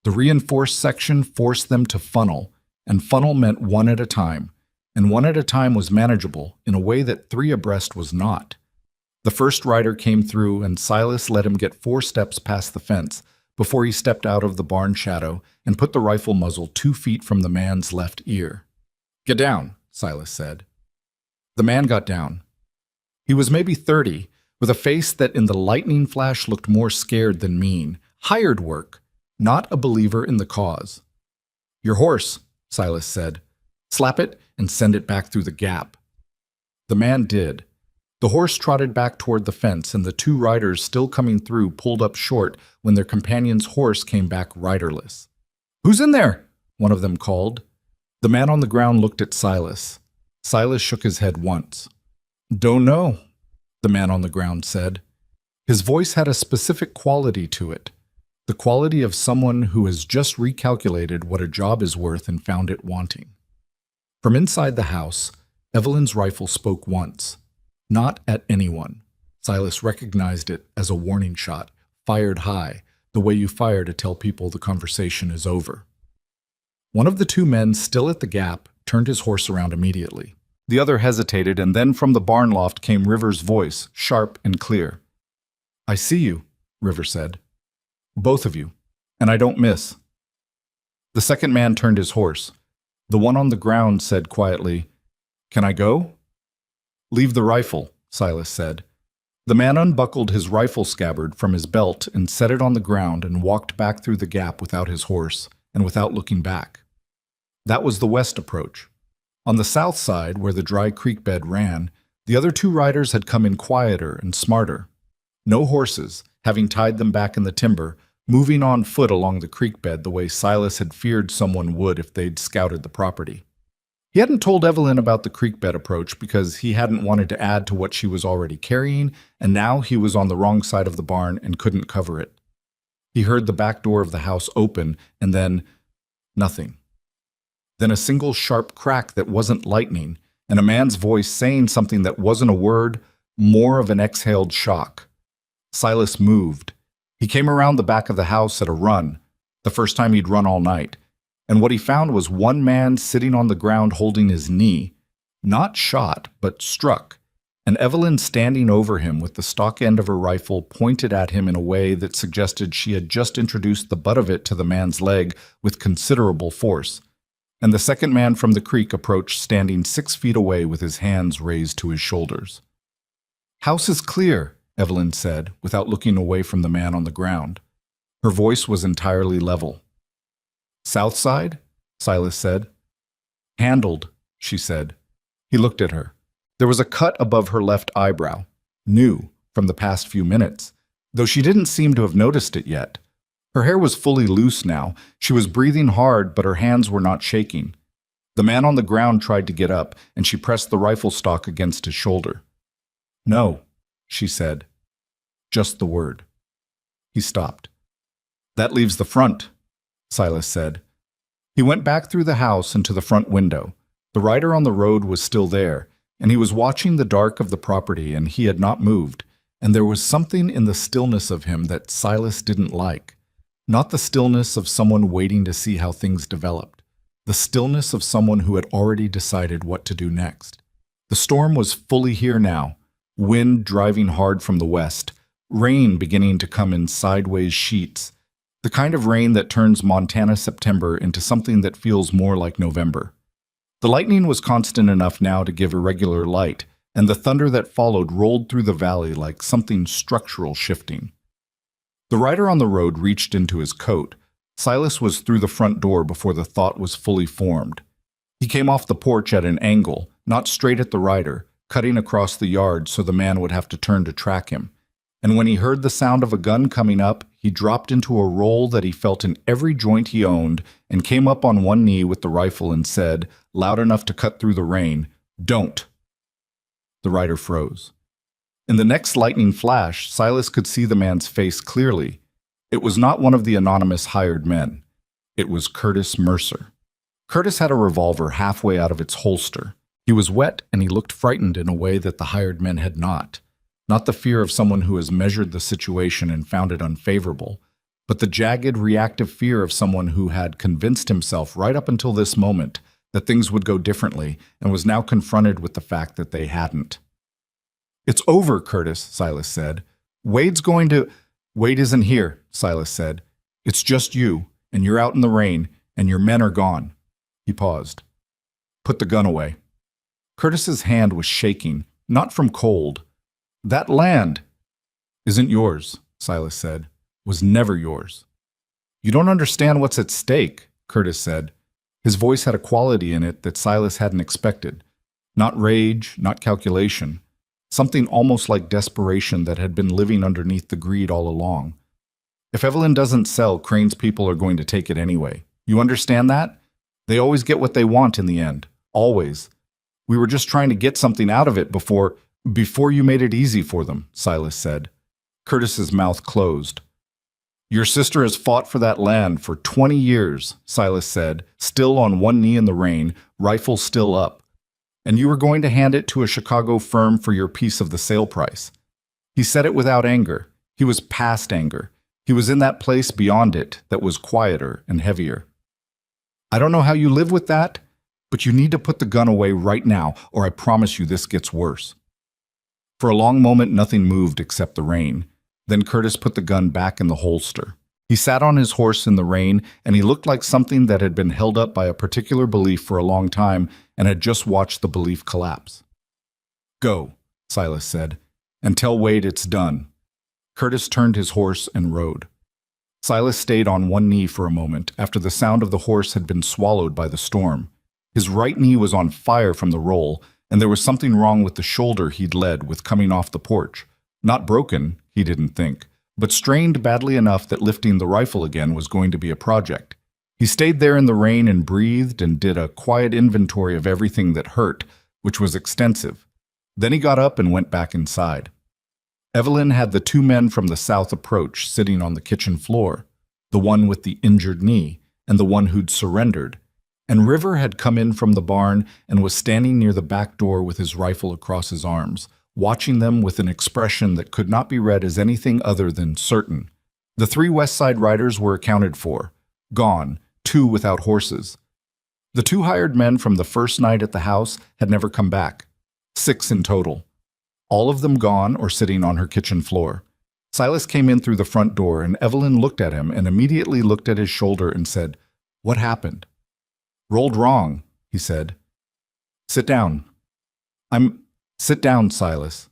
The reinforced section forced them to funnel, and funnel meant 1 at a time, and 1 at a time was manageable in a way that 3 abreast was not. The first rider came through, and Silas let him get 4 steps past the fence before he stepped out of the barn shadow and put the rifle muzzle 2 feet from the man's left ear. "Get down," Silas said. The man got down. He was maybe 30, with a face that in the lightning flash looked more scared than mean. Hired work, not a believer in the cause. "Your horse," Silas said. "Slap it and send it back through the gap." The man did. The horse trotted back toward the fence, and the 2 riders still coming through pulled up short when their companion's horse came back riderless. "Who's in there?" one of them called. The man on the ground looked at Silas. Silas shook his head once. "Don't know," the man on the ground said. His voice had a specific quality to it, the quality of someone who has just recalculated what a job is worth and found it wanting. From inside the house, Evelyn's rifle spoke once. Not at anyone. Silas recognized it as a warning shot, fired high, the way you fire to tell people the conversation is over. One of the two men still at the gap turned his horse around immediately. The other hesitated, and then from the barn loft came River's voice, sharp and clear. "I see you," River said. "Both of you, and I don't miss." The second man turned his horse. The one on the ground said quietly, "Can I go?" "Leave the rifle," Silas said. The man unbuckled his rifle scabbard from his belt and set it on the ground and walked back through the gap without his horse and without looking back. That was the west approach. On the south side, where the dry creek bed ran, the other two riders had come in quieter and smarter. No horses, having tied them back in the timber, moving on foot along the creek bed the way Silas had feared someone would if they'd scouted the property. He hadn't told Evelyn about the creek bed approach because he hadn't wanted to add to what she was already carrying, and now he was on the wrong side of the barn and couldn't cover it. He heard the back door of the house open, and then nothing. Then a single sharp crack that wasn't lightning, and a man's voice saying something that wasn't a word, more of an exhaled shock. Silas moved. He came around the back of the house at a run, the first time he'd run all night, and what he found was one man sitting on the ground holding his knee, not shot, but struck, and Evelyn standing over him with the stock end of her rifle pointed at him in a way that suggested she had just introduced the butt of it to the man's leg with considerable force. And the second man from the creek approached standing 6 feet away with his hands raised to his shoulders. "House is clear," Evelyn said, without looking away from the man on the ground. Her voice was entirely level. "South side?" Silas said. "Handled," she said. He looked at her. There was a cut above her left eyebrow, new from the past few minutes, though she didn't seem to have noticed it yet. Her hair was fully loose now. She was breathing hard, but her hands were not shaking. The man on the ground tried to get up, and she pressed the rifle stock against his shoulder. "No," she said. Just the word. He stopped. "That leaves the front," Silas said. He went back through the house and to the front window. The rider on the road was still there, and he was watching the dark of the property, and he had not moved, and there was something in the stillness of him that Silas didn't like. Not the stillness of someone waiting to see how things developed. The stillness of someone who had already decided what to do next. The storm was fully here now, wind driving hard from the west, rain beginning to come in sideways sheets, the kind of rain that turns Montana September into something that feels more like November. The lightning was constant enough now to give irregular light, and the thunder that followed rolled through the valley like something structural shifting. The rider on the road reached into his coat. Silas was through the front door before the thought was fully formed. He came off the porch at an angle, not straight at the rider, cutting across the yard so the man would have to turn to track him. And when he heard the sound of a gun coming up, he dropped into a roll that he felt in every joint he owned and came up on one knee with the rifle and said, loud enough to cut through the rain, "Don't." The rider froze. In the next lightning flash, Silas could see the man's face clearly. It was not one of the anonymous hired men. It was Curtis Mercer. Curtis had a revolver halfway out of its holster. He was wet and he looked frightened in a way that the hired men had not. Not the fear of someone who has measured the situation and found it unfavorable, but the jagged, reactive fear of someone who had convinced himself right up until this moment that things would go differently and was now confronted with the fact that they hadn't. "It's over, Curtis," Silas said. "Wade isn't here," Silas said. "It's just you, and you're out in the rain, and your men are gone." He paused. "Put the gun away." Curtis's hand was shaking, not from cold. "That land isn't yours," Silas said. "Was never yours." "You don't understand what's at stake," Curtis said. His voice had a quality in it that Silas hadn't expected. Not rage, not calculation. Something almost like desperation that had been living underneath the greed all along. "If Evelyn doesn't sell, Crane's people are going to take it anyway. You understand that? They always get what they want in the end. Always. We were just trying to get something out of it before you made it easy for them," Silas said. Curtis's mouth closed. "Your sister has fought for that land for 20 years, Silas said, still on one knee in the rain, rifle still up. And you were going to hand it to a Chicago firm for your piece of the sale price. He said it without anger. He was past anger. He was in that place beyond it that was quieter and heavier. I don't know how you live with that, but you need to put the gun away right now, or I promise you this gets worse. For a long moment, nothing moved except the rain. Then Curtis put the gun back in the holster. He sat on his horse in the rain, and he looked like something that had been held up by a particular belief for a long time and had just watched the belief collapse. Go, Silas said, and tell Wade it's done. Curtis turned his horse and rode. Silas stayed on one knee for a moment after the sound of the horse had been swallowed by the storm. His right knee was on fire from the roll, and there was something wrong with the shoulder he'd led with coming off the porch. Not broken, he didn't think, but strained badly enough that lifting the rifle again was going to be a project. He stayed there in the rain and breathed and did a quiet inventory of everything that hurt, which was extensive. Then he got up and went back inside. Evelyn had the two men from the south approach sitting on the kitchen floor, the one with the injured knee and the one who'd surrendered, and River had come in from the barn and was standing near the back door with his rifle across his arms, watching them with an expression that could not be read as anything other than certain. The 3 West Side riders were accounted for, gone, 2 without horses. The 2 hired men from the first night at the house had never come back, 6 in total. All of them gone or sitting on her kitchen floor. Silas came in through the front door, and Evelyn looked at him and immediately looked at his shoulder and said, "What happened?" "Rolled wrong," he said. "Sit down." Sit down, Silas."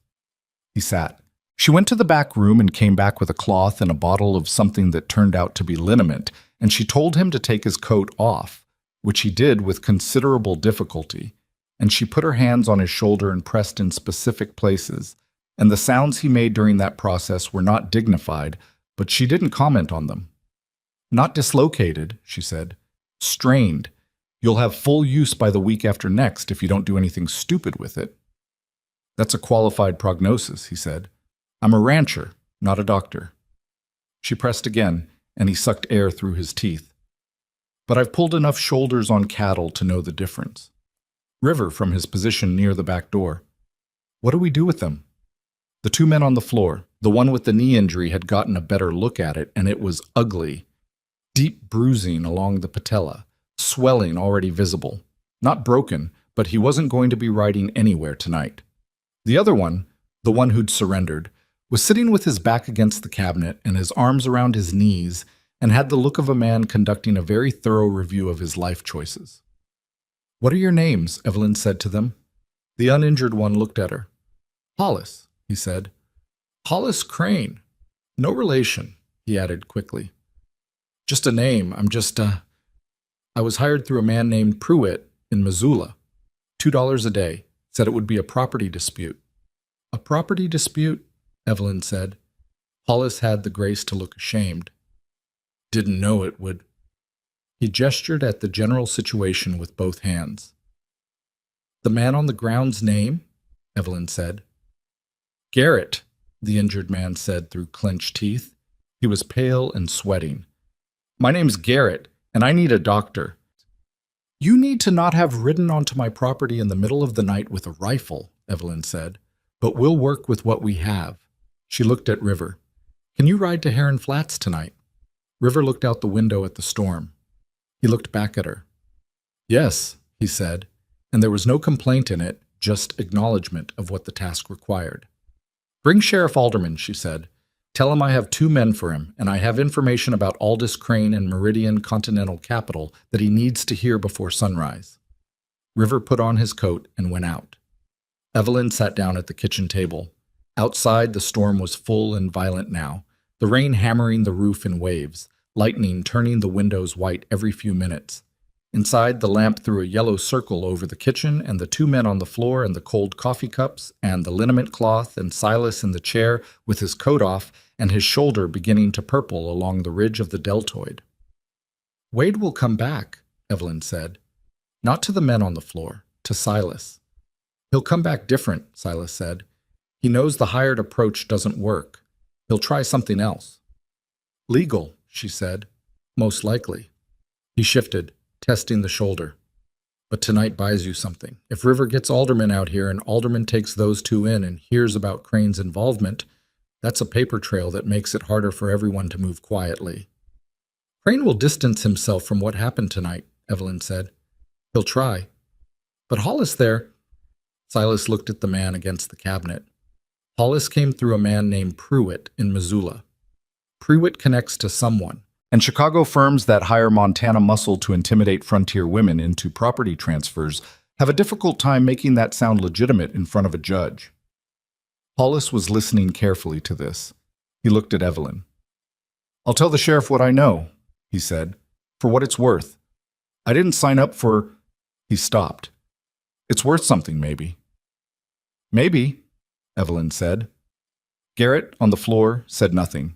He sat. She went to the back room and came back with a cloth and a bottle of something that turned out to be liniment, and she told him to take his coat off, which he did with considerable difficulty, and she put her hands on his shoulder and pressed in specific places, and the sounds he made during that process were not dignified, but she didn't comment on them. "Not dislocated," she said. "Strained. You'll have full use by the week after next if you don't do anything stupid with it." "That's a qualified prognosis," he said. "I'm a rancher, not a doctor." She pressed again, and he sucked air through his teeth. "But I've pulled enough shoulders on cattle to know the difference." River from his position near the back door. "What do we do with them?" The 2 men on the floor, the one with the knee injury had gotten a better look at it, and it was ugly. Deep bruising along the patella, swelling already visible. Not broken, but he wasn't going to be riding anywhere tonight. The other one, the one who'd surrendered, was sitting with his back against the cabinet and his arms around his knees, and had the look of a man conducting a very thorough review of his life choices. "What are your names?" Evelyn said to them. The uninjured one looked at her. "Hollis," he said. "Hollis Crane. No relation," he added quickly. "Just a name. I was hired through a man named Pruitt in Missoula. $2 a day. Said it would be a property dispute." "A property dispute?" Evelyn said. Hollis had the grace to look ashamed. "Didn't know it would." He gestured at the general situation with both hands. "The man on the ground's name?" Evelyn said. "Garrett," the injured man said through clenched teeth. He was pale and sweating. "My name's Garrett, and I need a doctor." "You need to not have ridden onto my property in the middle of the night with a rifle," Evelyn said, "but we'll work with what we have." She looked at River. "Can you ride to Heron Flats tonight?" River looked out the window at the storm. He looked back at her. "Yes," he said, and there was no complaint in it, just acknowledgement of what the task required. "Bring Sheriff Alderman," she said. "Tell him I have 2 men for him, and I have information about Aldous Crane and Meridian Continental Capital that he needs to hear before sunrise." River put on his coat and went out. Evelyn sat down at the kitchen table. Outside, the storm was full and violent now, the rain hammering the roof in waves, lightning turning the windows white every few minutes. Inside, the lamp threw a yellow circle over the kitchen and the 2 men on the floor and the cold coffee cups and the liniment cloth and Silas in the chair with his coat off and his shoulder beginning to purple along the ridge of the deltoid. "Wade will come back," Evelyn said. Not to the men on the floor, to Silas. "He'll come back different," Silas said. "He knows the hired approach doesn't work. He'll try something else." "Legal," she said. "Most likely." He shifted, testing the shoulder. But tonight buys you something. If River gets Alderman out here and Alderman takes those two in and hears about Crane's involvement, that's a paper trail that makes it harder for everyone to move quietly. Crane will distance himself from what happened tonight, Evelyn said. He'll try. But Hollis there... Silas looked at the man against the cabinet. Hollis came through a man named Pruitt in Missoula. Pruitt connects to someone, and Chicago firms that hire Montana muscle to intimidate frontier women into property transfers have a difficult time making that sound legitimate in front of a judge. Hollis was listening carefully to this. He looked at Evelyn. I'll tell the sheriff what I know, he said, for what it's worth. I didn't sign up for... He stopped. It's worth something, maybe. Maybe, Evelyn said. Garrett, on the floor, said nothing.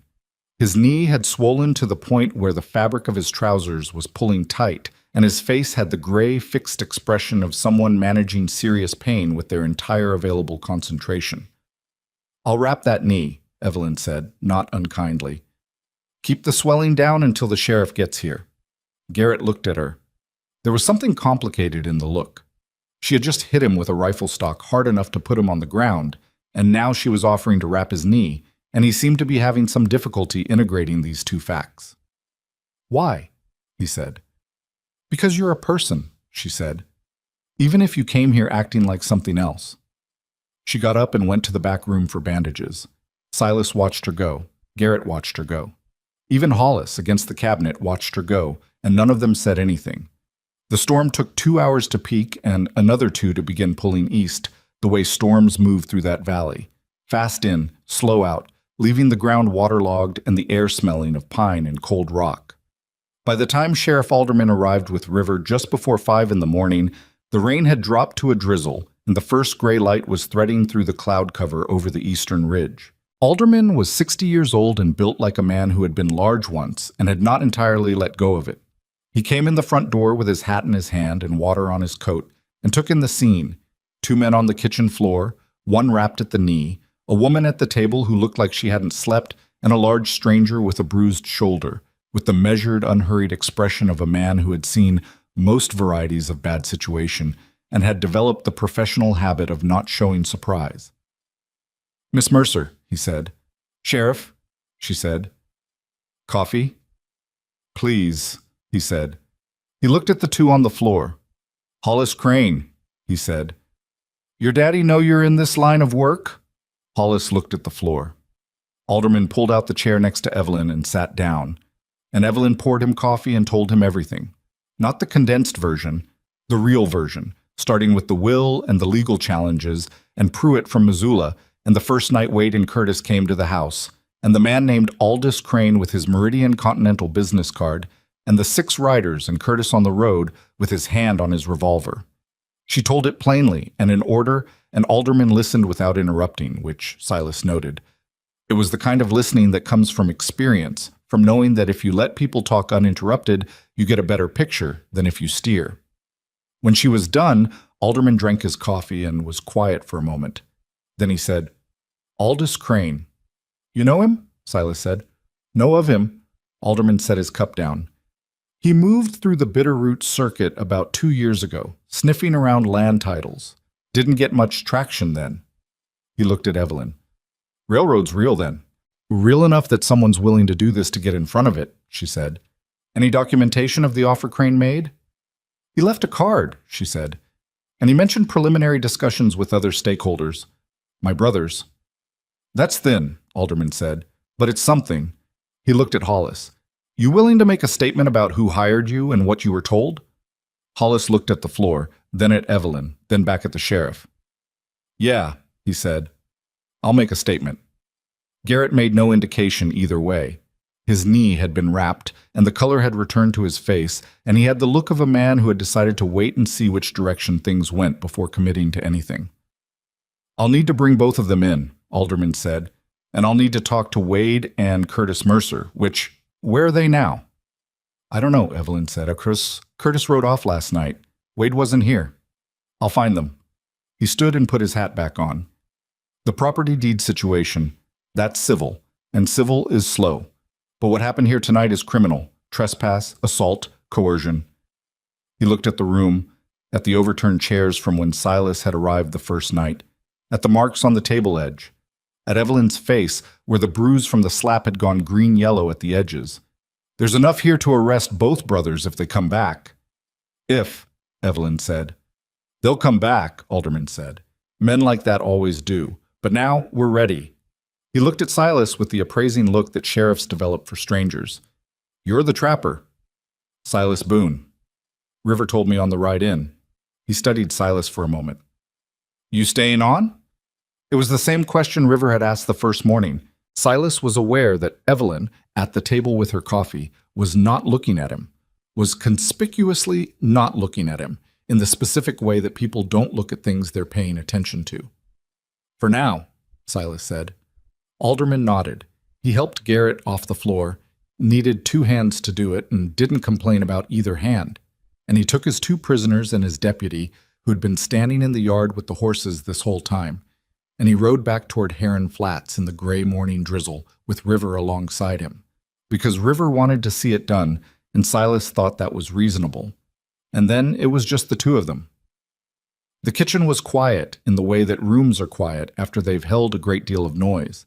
His knee had swollen to the point where the fabric of his trousers was pulling tight, and his face had the gray, fixed expression of someone managing serious pain with their entire available concentration. I'll wrap that knee, Evelyn said, not unkindly. Keep the swelling down until the sheriff gets here. Garrett looked at her. There was something complicated in the look. She had just hit him with a rifle stock hard enough to put him on the ground, and now she was offering to wrap his knee, and he seemed to be having some difficulty integrating these two facts. Why? He said. Because you're a person, she said. Even if you came here acting like something else. She got up and went to the back room for bandages. Silas watched her go. Garrett watched her go. Even Hollis, against the cabinet, watched her go, and none of them said anything. The storm took 2 hours to peak and another 2 to begin pulling east, the way storms move through that valley. Fast in, slow out, leaving the ground waterlogged and the air smelling of pine and cold rock. By the time Sheriff Alderman arrived with River just before 5 in the morning, the rain had dropped to a drizzle, and the first gray light was threading through the cloud cover over the eastern ridge. Alderman was 60 years old and built like a man who had been large once and had not entirely let go of it. He came in the front door with his hat in his hand and water on his coat, and took in the scene. 2 men on the kitchen floor, one wrapped at the knee, a woman at the table who looked like she hadn't slept, and a large stranger with a bruised shoulder, with the measured, unhurried expression of a man who had seen most varieties of bad situation and had developed the professional habit of not showing surprise. Miss Mercer, he said. Sheriff, she said. Coffee? Please, he said. He looked at the 2 on the floor. Hollis Crane, he said. Your daddy know you're in this line of work? Hollis looked at the floor. Alderman pulled out the chair next to Evelyn and sat down, and Evelyn poured him coffee and told him everything. Not the condensed version, the real version, starting with the will and the legal challenges, and Pruitt from Missoula, and the first night Wade and Curtis came to the house, and the man named Aldous Crane with his Meridian Continental business card, and the 6 riders and Curtis on the road with his hand on his revolver. She told it plainly and in order, and Alderman listened without interrupting, which Silas noted. It was the kind of listening that comes from experience, from knowing that if you let people talk uninterrupted, you get a better picture than if you steer. When she was done, Alderman drank his coffee and was quiet for a moment. Then he said, Aldous Crane. You know him? Silas said. Know of him. Alderman set his cup down. He moved through the Bitterroot circuit about 2 years ago, sniffing around land titles. Didn't get much traction then. He looked at Evelyn. Railroad's real then. Real enough that someone's willing to do this to get in front of it, she said. Any documentation of the offer Crane made? He left a card, she said. And he mentioned preliminary discussions with other stakeholders. My brothers. That's thin, Alderman said, but it's something. He looked at Hollis. You willing to make a statement about who hired you and what you were told? Hollis looked at the floor, then at Evelyn, then back at the sheriff. Yeah, he said. I'll make a statement. Garrett made no indication either way. His knee had been wrapped, and the color had returned to his face, and he had the look of a man who had decided to wait and see which direction things went before committing to anything. I'll need to bring both of them in, Alderman said, and I'll need to talk to Wade and Curtis Mercer, which... Where are they now? I don't know, Evelyn said. Curtis rode off last night. Wade wasn't here. I'll find them. He stood and put his hat back on. The property deed situation, that's civil, and civil is slow. But what happened here tonight is criminal. Trespass, assault, coercion. He looked at the room, at the overturned chairs from when Silas had arrived the first night, at the marks on the table edge, at Evelyn's face where the bruise from the slap had gone green-yellow at the edges. There's enough here to arrest both brothers if they come back. If, Evelyn said. They'll come back, Alderman said. Men like that always do. But now we're ready. He looked at Silas with the appraising look that sheriffs develop for strangers. You're the trapper. Silas Boone. River told me on the ride in. He studied Silas for a moment. You staying on? It was the same question River had asked the first morning. Silas was aware that Evelyn, at the table with her coffee, was not looking at him, was conspicuously not looking at him, in the specific way that people don't look at things they're paying attention to. For now, Silas said. Alderman nodded. He helped Garrett off the floor, needed 2 hands to do it, and didn't complain about either hand. And he took his 2 prisoners and his deputy, who'd been standing in the yard with the horses this whole time, and he rode back toward Heron Flats in the gray morning drizzle with River alongside him, because River wanted to see it done, and Silas thought that was reasonable. And then it was just the 2 of them. The kitchen was quiet in the way that rooms are quiet after they've held a great deal of noise.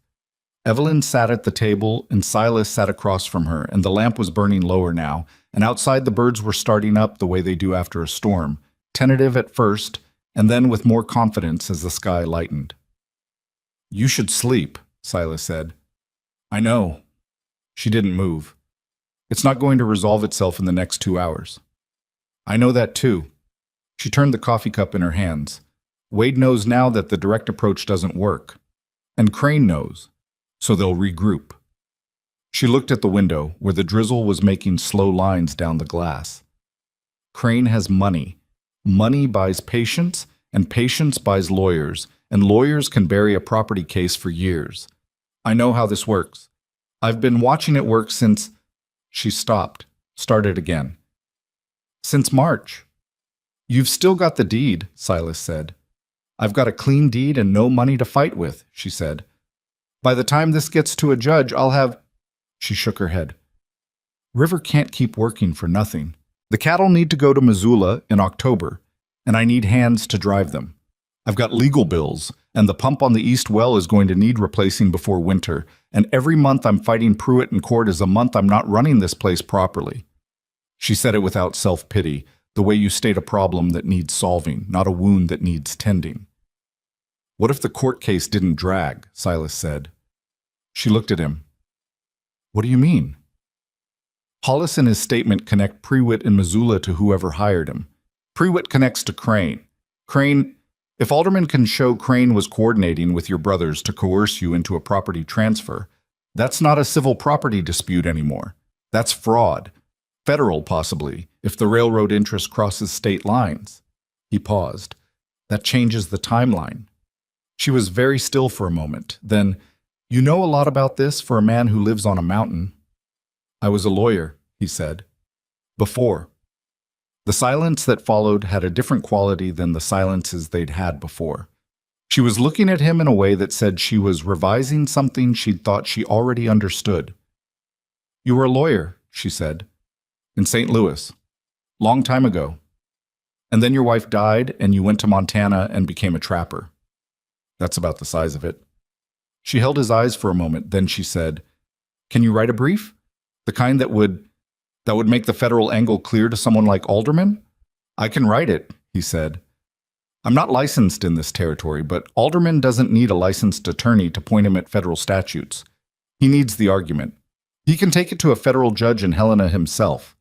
Evelyn sat at the table, and Silas sat across from her, and the lamp was burning lower now, and outside the birds were starting up the way they do after a storm, tentative at first, and then with more confidence as the sky lightened. You should sleep, Silas said. I know. She didn't move. It's not going to resolve itself in the next 2 hours. I know that too. She turned the coffee cup in her hands. Wade knows now that the direct approach doesn't work. And Crane knows. So they'll regroup. She looked at the window, where the drizzle was making slow lines down the glass. Crane has money. Money buys patience, and patience buys lawyers, and lawyers can bury a property case for years. I know how this works. I've been watching it work since... She stopped, started again. Since March. You've still got the deed, Silas said. I've got a clean deed and no money to fight with, she said. By the time this gets to a judge, I'll have... She shook her head. River can't keep working for nothing. The cattle need to go to Missoula in October, and I need hands to drive them. I've got legal bills, and the pump on the east well is going to need replacing before winter, and every month I'm fighting Pruitt in court is a month I'm not running this place properly. She said it without self-pity, the way you state a problem that needs solving, not a wound that needs tending. What if the court case didn't drag? Silas said. She looked at him. What do you mean? Hollis and his statement connect Pruitt in Missoula to whoever hired him. Pruitt connects to Crane. If Alderman can show Crane was coordinating with your brothers to coerce you into a property transfer, that's not a civil property dispute anymore. That's fraud. Federal, possibly, if the railroad interest crosses state lines. He paused. That changes the timeline. She was very still for a moment. Then, you know a lot about this for a man who lives on a mountain. I was a lawyer, he said. Before. The silence that followed had a different quality than the silences they'd had before. She was looking at him in a way that said she was revising something she'd thought she already understood. You were a lawyer, she said. In St. Louis. Long time ago. And then your wife died and you went to Montana and became a trapper. That's about the size of it. She held his eyes for a moment, then she said, Can you write a brief? The kind that would make the federal angle clear to someone like Alderman? I can write it, he said. I'm not licensed in this territory, but Alderman doesn't need a licensed attorney to point him at federal statutes. He needs the argument. He can take it to a federal judge in Helena himself.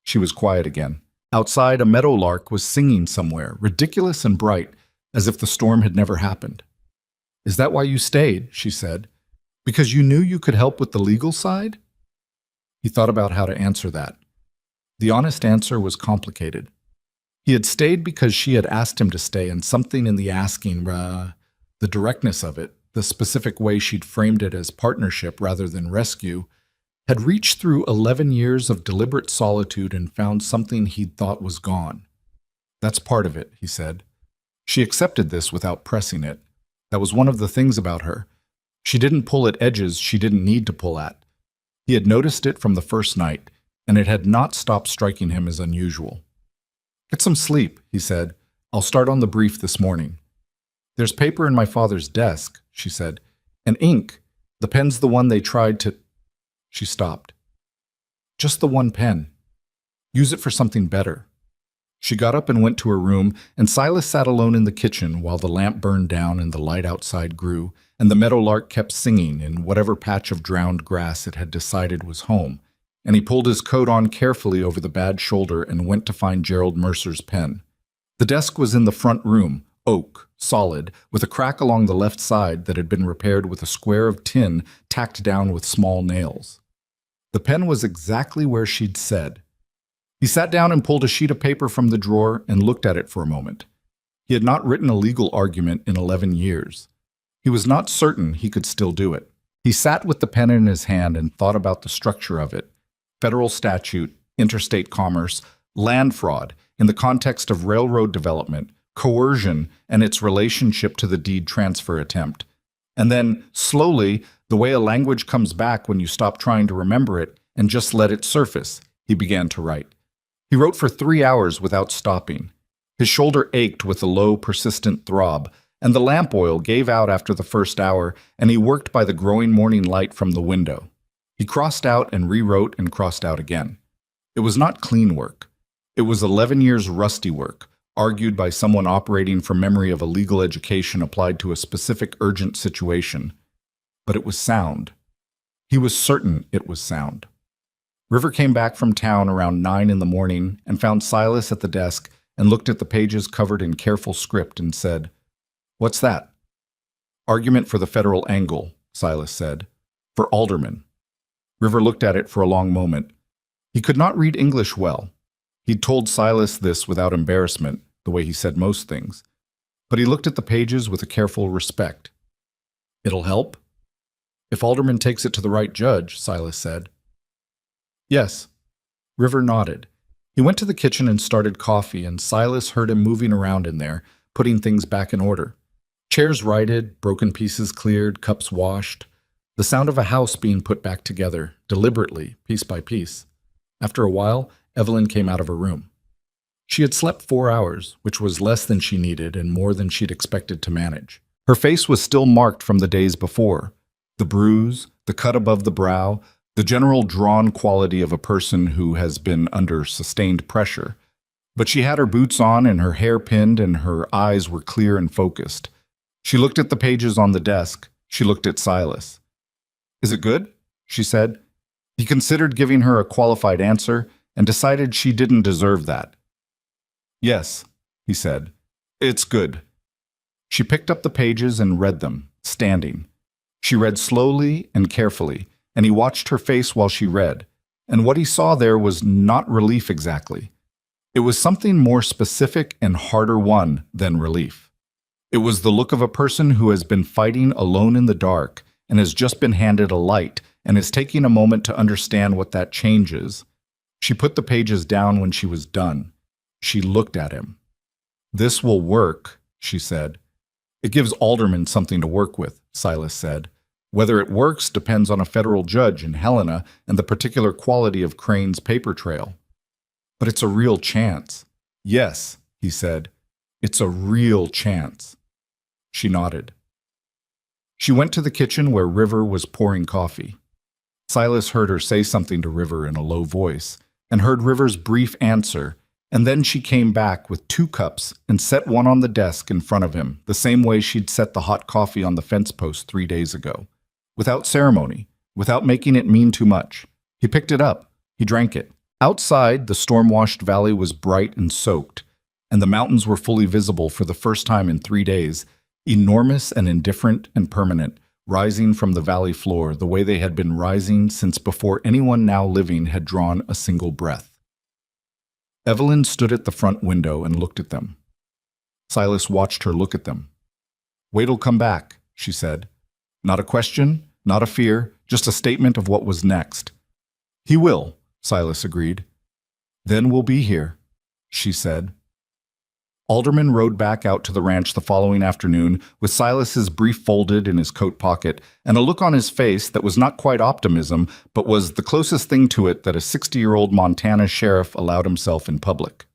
She was quiet again. Outside, a meadowlark was singing somewhere, ridiculous and bright, as if the storm had never happened. Is that why you stayed? She said. Because you knew you could help with the legal side? He thought about how to answer that. The honest answer was complicated. He had stayed because she had asked him to stay, and something in the asking, the directness of it, the specific way she'd framed it as partnership rather than rescue, had reached through 11 years of deliberate solitude and found something he'd thought was gone. That's part of it, he said. She accepted this without pressing it. That was one of the things about her. She didn't pull at edges she didn't need to pull at. He had noticed it from the first night, and it had not stopped striking him as unusual. Get some sleep, he said. I'll start on the brief this morning. There's paper in my father's desk, she said, and ink. The pen's the one they tried to... She stopped. Just the one pen. Use it for something better. She got up and went to her room, and Silas sat alone in the kitchen while the lamp burned down and the light outside grew, and the meadowlark kept singing in whatever patch of drowned grass it had decided was home, and he pulled his coat on carefully over the bad shoulder and went to find Gerald Mercer's pen. The desk was in the front room, oak, solid, with a crack along the left side that had been repaired with a square of tin tacked down with small nails. The pen was exactly where she'd said. He sat down and pulled a sheet of paper from the drawer and looked at it for a moment. He had not written a legal argument in 11 years. He was not certain he could still do it. He sat with the pen in his hand and thought about the structure of it. Federal statute, interstate commerce, land fraud, in the context of railroad development, coercion, and its relationship to the deed transfer attempt. And then, slowly, the way a language comes back when you stop trying to remember it and just let it surface, he began to write. He wrote for 3 hours without stopping. His shoulder ached with a low, persistent throb, and the lamp oil gave out after the first hour, and he worked by the growing morning light from the window. He crossed out and rewrote and crossed out again. It was not clean work. It was 11 years rusty work, argued by someone operating from memory of a legal education applied to a specific urgent situation. But it was sound. He was certain it was sound. River came back from town around 9 in the morning and found Silas at the desk and looked at the pages covered in careful script and said, "What's that?" "Argument for the federal angle," Silas said. "For aldermen." River looked at it for a long moment. He could not read English well. He'd told Silas this without embarrassment, the way he said most things. But he looked at the pages with a careful respect. "It'll help?" "If alderman takes it to the right judge," Silas said. "Yes." River nodded. He went to the kitchen and started coffee, and Silas heard him moving around in there, putting things back in order. Chairs righted, broken pieces cleared, cups washed. The sound of a house being put back together, deliberately, piece by piece. After a while, Evelyn came out of her room. She had slept 4 hours, which was less than she needed and more than she'd expected to manage. Her face was still marked from the days before. The bruise, the cut above the brow, the general drawn quality of a person who has been under sustained pressure. But she had her boots on and her hair pinned and her eyes were clear and focused. She looked at the pages on the desk. She looked at Silas. "Is it good?" she said. He considered giving her a qualified answer and decided she didn't deserve that. "Yes," he said. "It's good." She picked up the pages and read them, standing. She read slowly and carefully, and he watched her face while she read, and what he saw there was not relief exactly. It was something more specific and harder won than relief. It was the look of a person who has been fighting alone in the dark and has just been handed a light and is taking a moment to understand what that change is. She put the pages down when she was done. She looked at him. "This will work," she said. "It gives aldermen something to work with," Silas said. "Whether it works depends on a federal judge in Helena and the particular quality of Crane's paper trail." "But it's a real chance." "Yes," he said. "It's a real chance." She nodded. She went to the kitchen where River was pouring coffee. Silas heard her say something to River in a low voice, and heard River's brief answer, and then she came back with 2 cups and set one on the desk in front of him, the same way she'd set the hot coffee on the fence post 3 days ago. Without ceremony, without making it mean too much. He picked it up. He drank it. Outside, the storm-washed valley was bright and soaked, and the mountains were fully visible for the first time in 3 days, enormous and indifferent and permanent, rising from the valley floor the way they had been rising since before anyone now living had drawn a single breath. Evelyn stood at the front window and looked at them. Silas watched her look at them. "Wait'll come back," she said. Not a question, not a fear, just a statement of what was next. "He will," Silas agreed. "Then we'll be here," she said. Alderman rode back out to the ranch the following afternoon with Silas's brief folded in his coat pocket and a look on his face that was not quite optimism, but was the closest thing to it that a 60-year-old Montana sheriff allowed himself in public.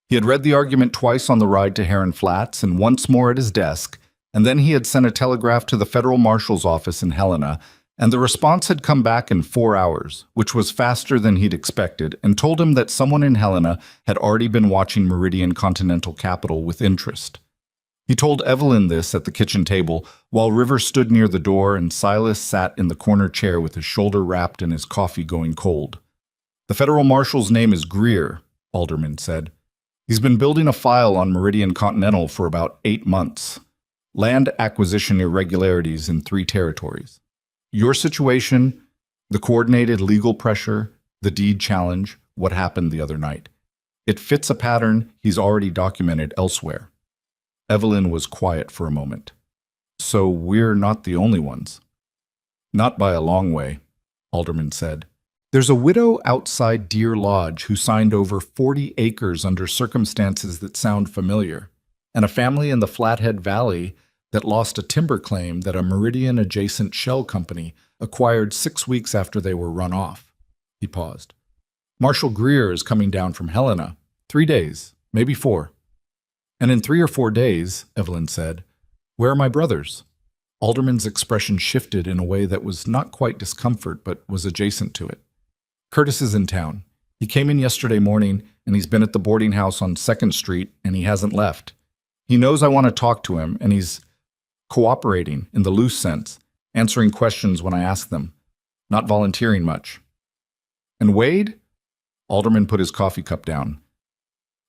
He had read the argument twice on the ride to Heron Flats and once more at his desk, and then he had sent a telegraph to the federal marshal's office in Helena, and the response had come back in 4 hours, which was faster than he'd expected, and told him that someone in Helena had already been watching Meridian Continental Capital with interest. He told Evelyn this at the kitchen table, while River stood near the door and Silas sat in the corner chair with his shoulder wrapped and his coffee going cold. "The federal marshal's name is Greer," Alderman said. "He's been building a file on Meridian Continental for about 8 months. Land acquisition irregularities in 3 territories. Your situation, the coordinated legal pressure, the deed challenge, what happened the other night. It fits a pattern he's already documented elsewhere." Evelyn was quiet for a moment. "So we're not the only ones." "Not by a long way," Alderman said. "There's a widow outside Deer Lodge who signed over 40 acres under circumstances that sound familiar, and a family in the Flathead Valley that lost a timber claim that a Meridian-adjacent shell company acquired 6 weeks after they were run off." He paused. "Marshal Greer is coming down from Helena. 3 days, maybe 4. "And in 3 or 4 days," Evelyn said, "where are my brothers?" Alderman's expression shifted in a way that was not quite discomfort, but was adjacent to it. "Curtis is in town. He came in yesterday morning, and he's been at the boarding house on 2nd Street, and he hasn't left. He knows I want to talk to him, and he's cooperating in the loose sense, answering questions when I ask them, not volunteering much." "And Wade?" Alderman put his coffee cup down.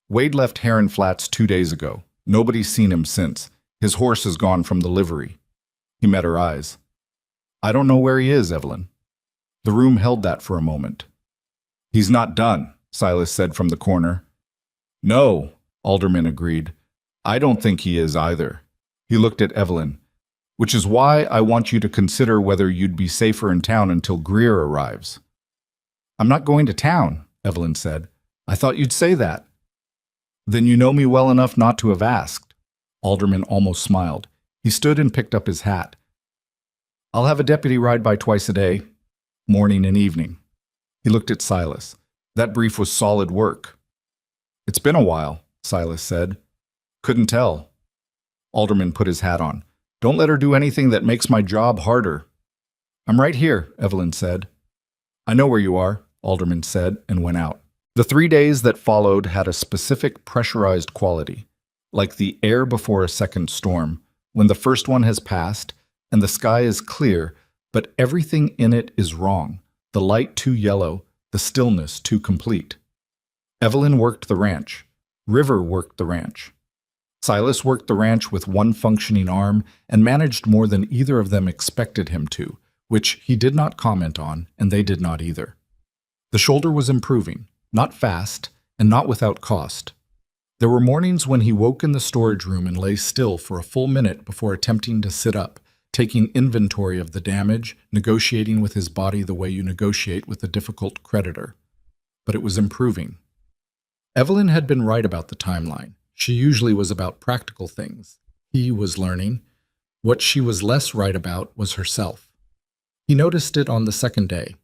"Wade left Heron Flats 2 days ago. Nobody's seen him since. His horse has gone from the livery." He met her eyes. "I don't know where he is, Evelyn." The room held that for a moment. "He's not done," Silas said from the corner. "No," Alderman agreed. "I don't think he is either." He looked at Evelyn. "Which is why I want you to consider whether you'd be safer in town until Greer arrives." "I'm not going to town," Evelyn said. "I thought you'd say that." "Then you know me well enough not to have asked." Alderman almost smiled. He stood and picked up his hat. "I'll have a deputy ride by twice a day, morning and evening." He looked at Silas. That brief was solid work. "It's been a while," Silas said. "Couldn't tell." Alderman put his hat on. "Don't let her do anything that makes my job harder." "I'm right here," Evelyn said. "I know where you are," Alderman said, and went out. The 3 days that followed had a specific pressurized quality, like the air before a second storm, when the first one has passed and the sky is clear, but everything in it is wrong, the light too yellow, the stillness too complete. Evelyn worked the ranch. River worked the ranch. Silas worked the ranch with one functioning arm and managed more than either of them expected him to, which he did not comment on, and they did not either. The shoulder was improving, not fast, and not without cost. There were mornings when he woke in the storage room and lay still for a full minute before attempting to sit up, taking inventory of the damage, negotiating with his body the way you negotiate with a difficult creditor. But it was improving. Evelyn had been right about the timeline. She usually was about practical things. He was learning. What she was less right about was herself. He noticed it on the second day.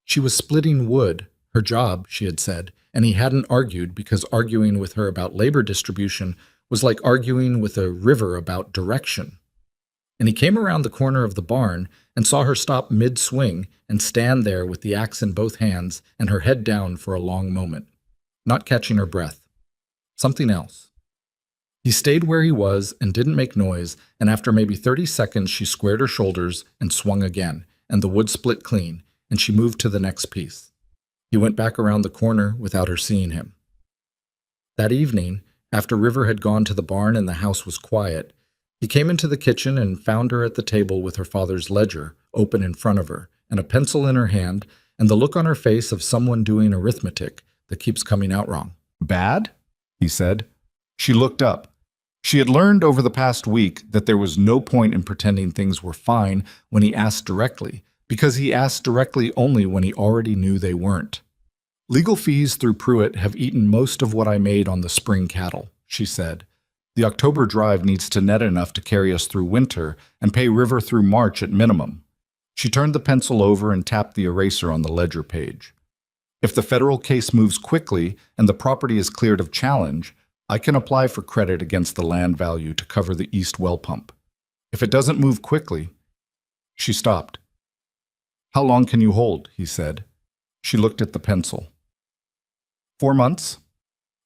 She was splitting wood, her job, she had said, and he hadn't argued because arguing with her about labor distribution was like arguing with a river about direction. And he came around the corner of the barn and saw her stop mid-swing and stand there with the axe in both hands and her head down for a long moment, not catching her breath. Something else. He stayed where he was and didn't make noise, and after maybe 30 seconds she squared her shoulders and swung again, and the wood split clean, and she moved to the next piece. He went back around the corner without her seeing him. That evening, after River had gone to the barn and the house was quiet, he came into the kitchen and found her at the table with her father's ledger open in front of her, and a pencil in her hand, and the look on her face of someone doing arithmetic that keeps coming out wrong. "Bad?" he said. She looked up. She had learned over the past week that there was no point in pretending things were fine when he asked directly, because he asked directly only when he already knew they weren't. "Legal fees through Pruitt have eaten most of what I made on the spring cattle," she said. "The October drive needs to net enough to carry us through winter and pay River through March at minimum." She turned the pencil over and tapped the eraser on the ledger page. If the federal case moves quickly and the property is cleared of challenge, I can apply for credit against the land value to cover the east well pump. If it doesn't move quickly—" She stopped. "How long can you hold?" he said. She looked at the pencil. 4 months?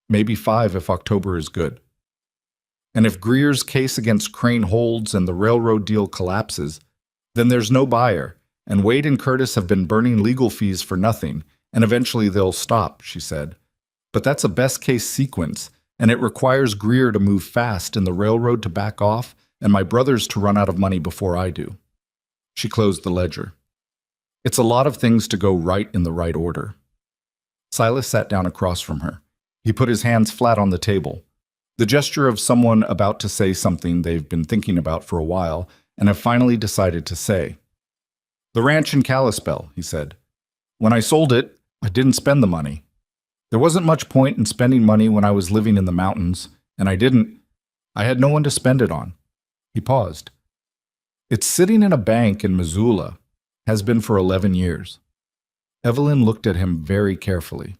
Maybe 5 if October is good. And if Greer's case against Crane holds and the railroad deal collapses, then there's no buyer, and Wade and Curtis have been burning legal fees for nothing, and eventually they'll stop, she said. But that's a best-case sequence, and it requires Greer to move fast and the railroad to back off and my brothers to run out of money before I do. She closed the ledger. It's a lot of things to go right in the right order. Silas sat down across from her. He put his hands flat on the table, the gesture of someone about to say something they've been thinking about for a while and have finally decided to say. "The ranch in Kalispell," he said. "When I sold it, I didn't spend the money. There wasn't much point in spending money when I was living in the mountains, and I had no one to spend it on." He paused. "It's sitting in a bank in Missoula, has been for 11 years. Evelyn looked at him very carefully.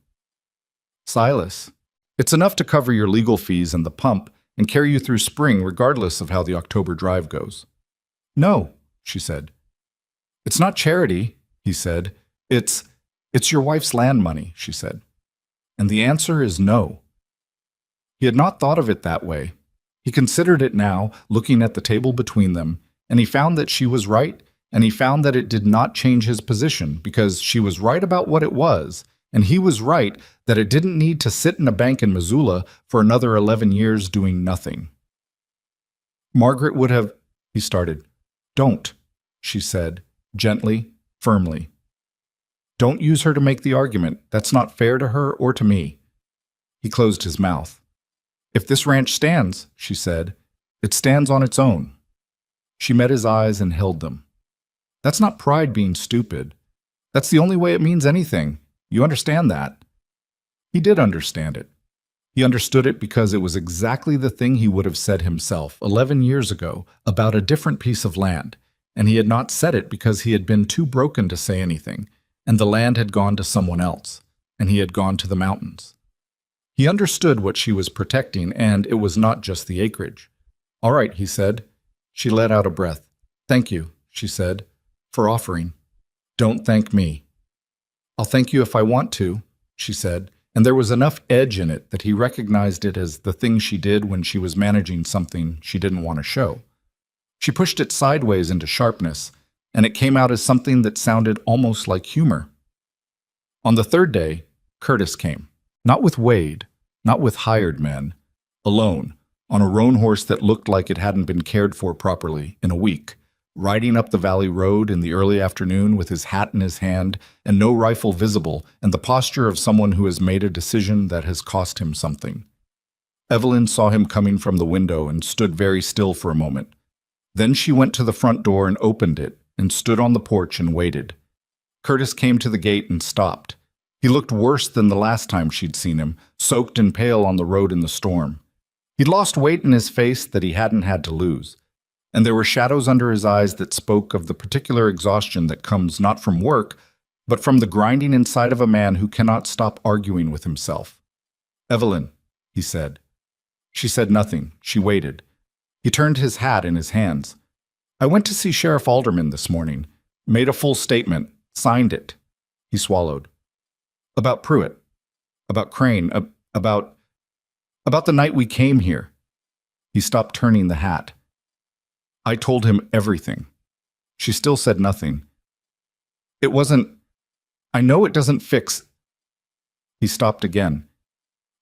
"Silas, it's enough to cover your legal fees and the pump and carry you through spring regardless of how the October drive goes." "No," she said. "It's not charity," he said. It's your wife's land money," she said. And the answer is no. He had not thought of it that way. He considered it now, looking at the table between them, and he found that she was right, and he found that it did not change his position because she was right about what it was, and he was right that it didn't need to sit in a bank in Missoula for another 11 years doing nothing. "Margaret would have—" he started. "Don't," she said, gently, firmly. "Don't use her to make the argument. That's not fair to her or to me." He closed his mouth. "If this ranch stands," she said, "it stands on its own." She met his eyes and held them. "That's not pride being stupid. That's the only way it means anything. You understand that?" He did understand it. He understood it because it was exactly the thing he would have said himself 11 years ago about a different piece of land, and he had not said it because he had been too broken to say anything, and the land had gone to someone else, and he had gone to the mountains. He understood what she was protecting, and it was not just the acreage. "All right," he said. She let out a breath. "Thank you," she said, "for offering. Don't thank me." "I'll thank you if I want to," she said, and there was enough edge in it that he recognized it as the thing she did when she was managing something she didn't want to show. She pushed it sideways into sharpness, and it came out as something that sounded almost like humor. On the third day, Curtis came. Not with Wade, not with hired men, alone, on a roan horse that looked like it hadn't been cared for properly in a week, riding up the valley road in the early afternoon with his hat in his hand and no rifle visible and the posture of someone who has made a decision that has cost him something. Evelyn saw him coming from the window and stood very still for a moment. Then she went to the front door and opened it and stood on the porch and waited. Curtis came to the gate and stopped. He looked worse than the last time she'd seen him, soaked and pale on the road in the storm. He'd lost weight in his face that he hadn't had to lose, and there were shadows under his eyes that spoke of the particular exhaustion that comes not from work, but from the grinding inside of a man who cannot stop arguing with himself. "Evelyn," he said. She said nothing. She waited. He turned his hat in his hands. "I went to see Sheriff Alderman this morning, made a full statement, signed it." He swallowed. "About Pruitt, about Crane, about the night we came here." He stopped turning the hat. "I told him everything." She still said nothing. "It wasn't... I know it doesn't fix..." He stopped again.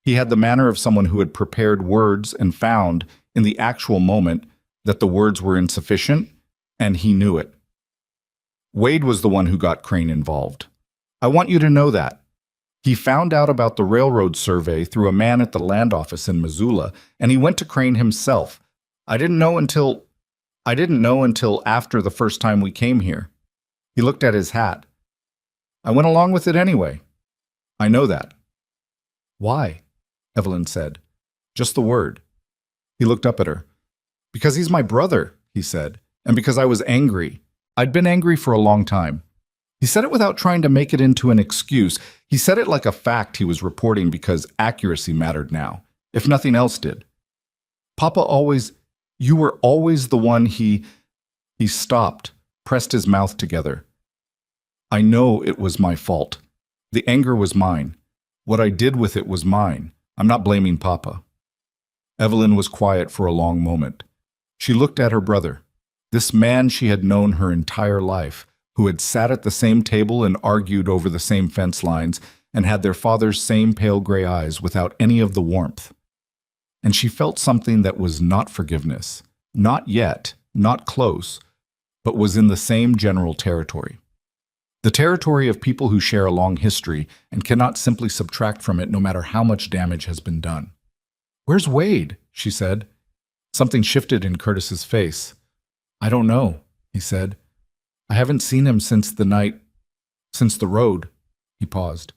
He had the manner of someone who had prepared words and found, in the actual moment, that the words were insufficient, and he knew it. "Wade was the one who got Crane involved. I want you to know that. He found out about the railroad survey through a man at the land office in Missoula, and he went to Crane himself. I didn't know until after the first time we came here." He looked at his hat. "I went along with it anyway. I know that." "Why?" Evelyn said. Just the word. He looked up at her. "Because he's my brother," he said, "and because I was angry. I'd been angry for a long time. He said it without trying to make it into an excuse. He said it like a fact he was reporting because accuracy mattered now, if nothing else did. Papa always, you were always the one He stopped, pressed his mouth together. I know it was my fault. The anger was mine. What I did with it was mine. I'm not blaming Papa. Evelyn was quiet for a long moment. She looked at her brother, this man she had known her entire life, who had sat at the same table and argued over the same fence lines and had their father's same pale gray eyes without any of the warmth. And she felt something that was not forgiveness, not yet, not close, but was in the same general territory. The territory of people who share a long history and cannot simply subtract from it no matter how much damage has been done. "Where's Wade?" she said. Something shifted in Curtis's face. "I don't know," he said. "I haven't seen him since the road." He paused.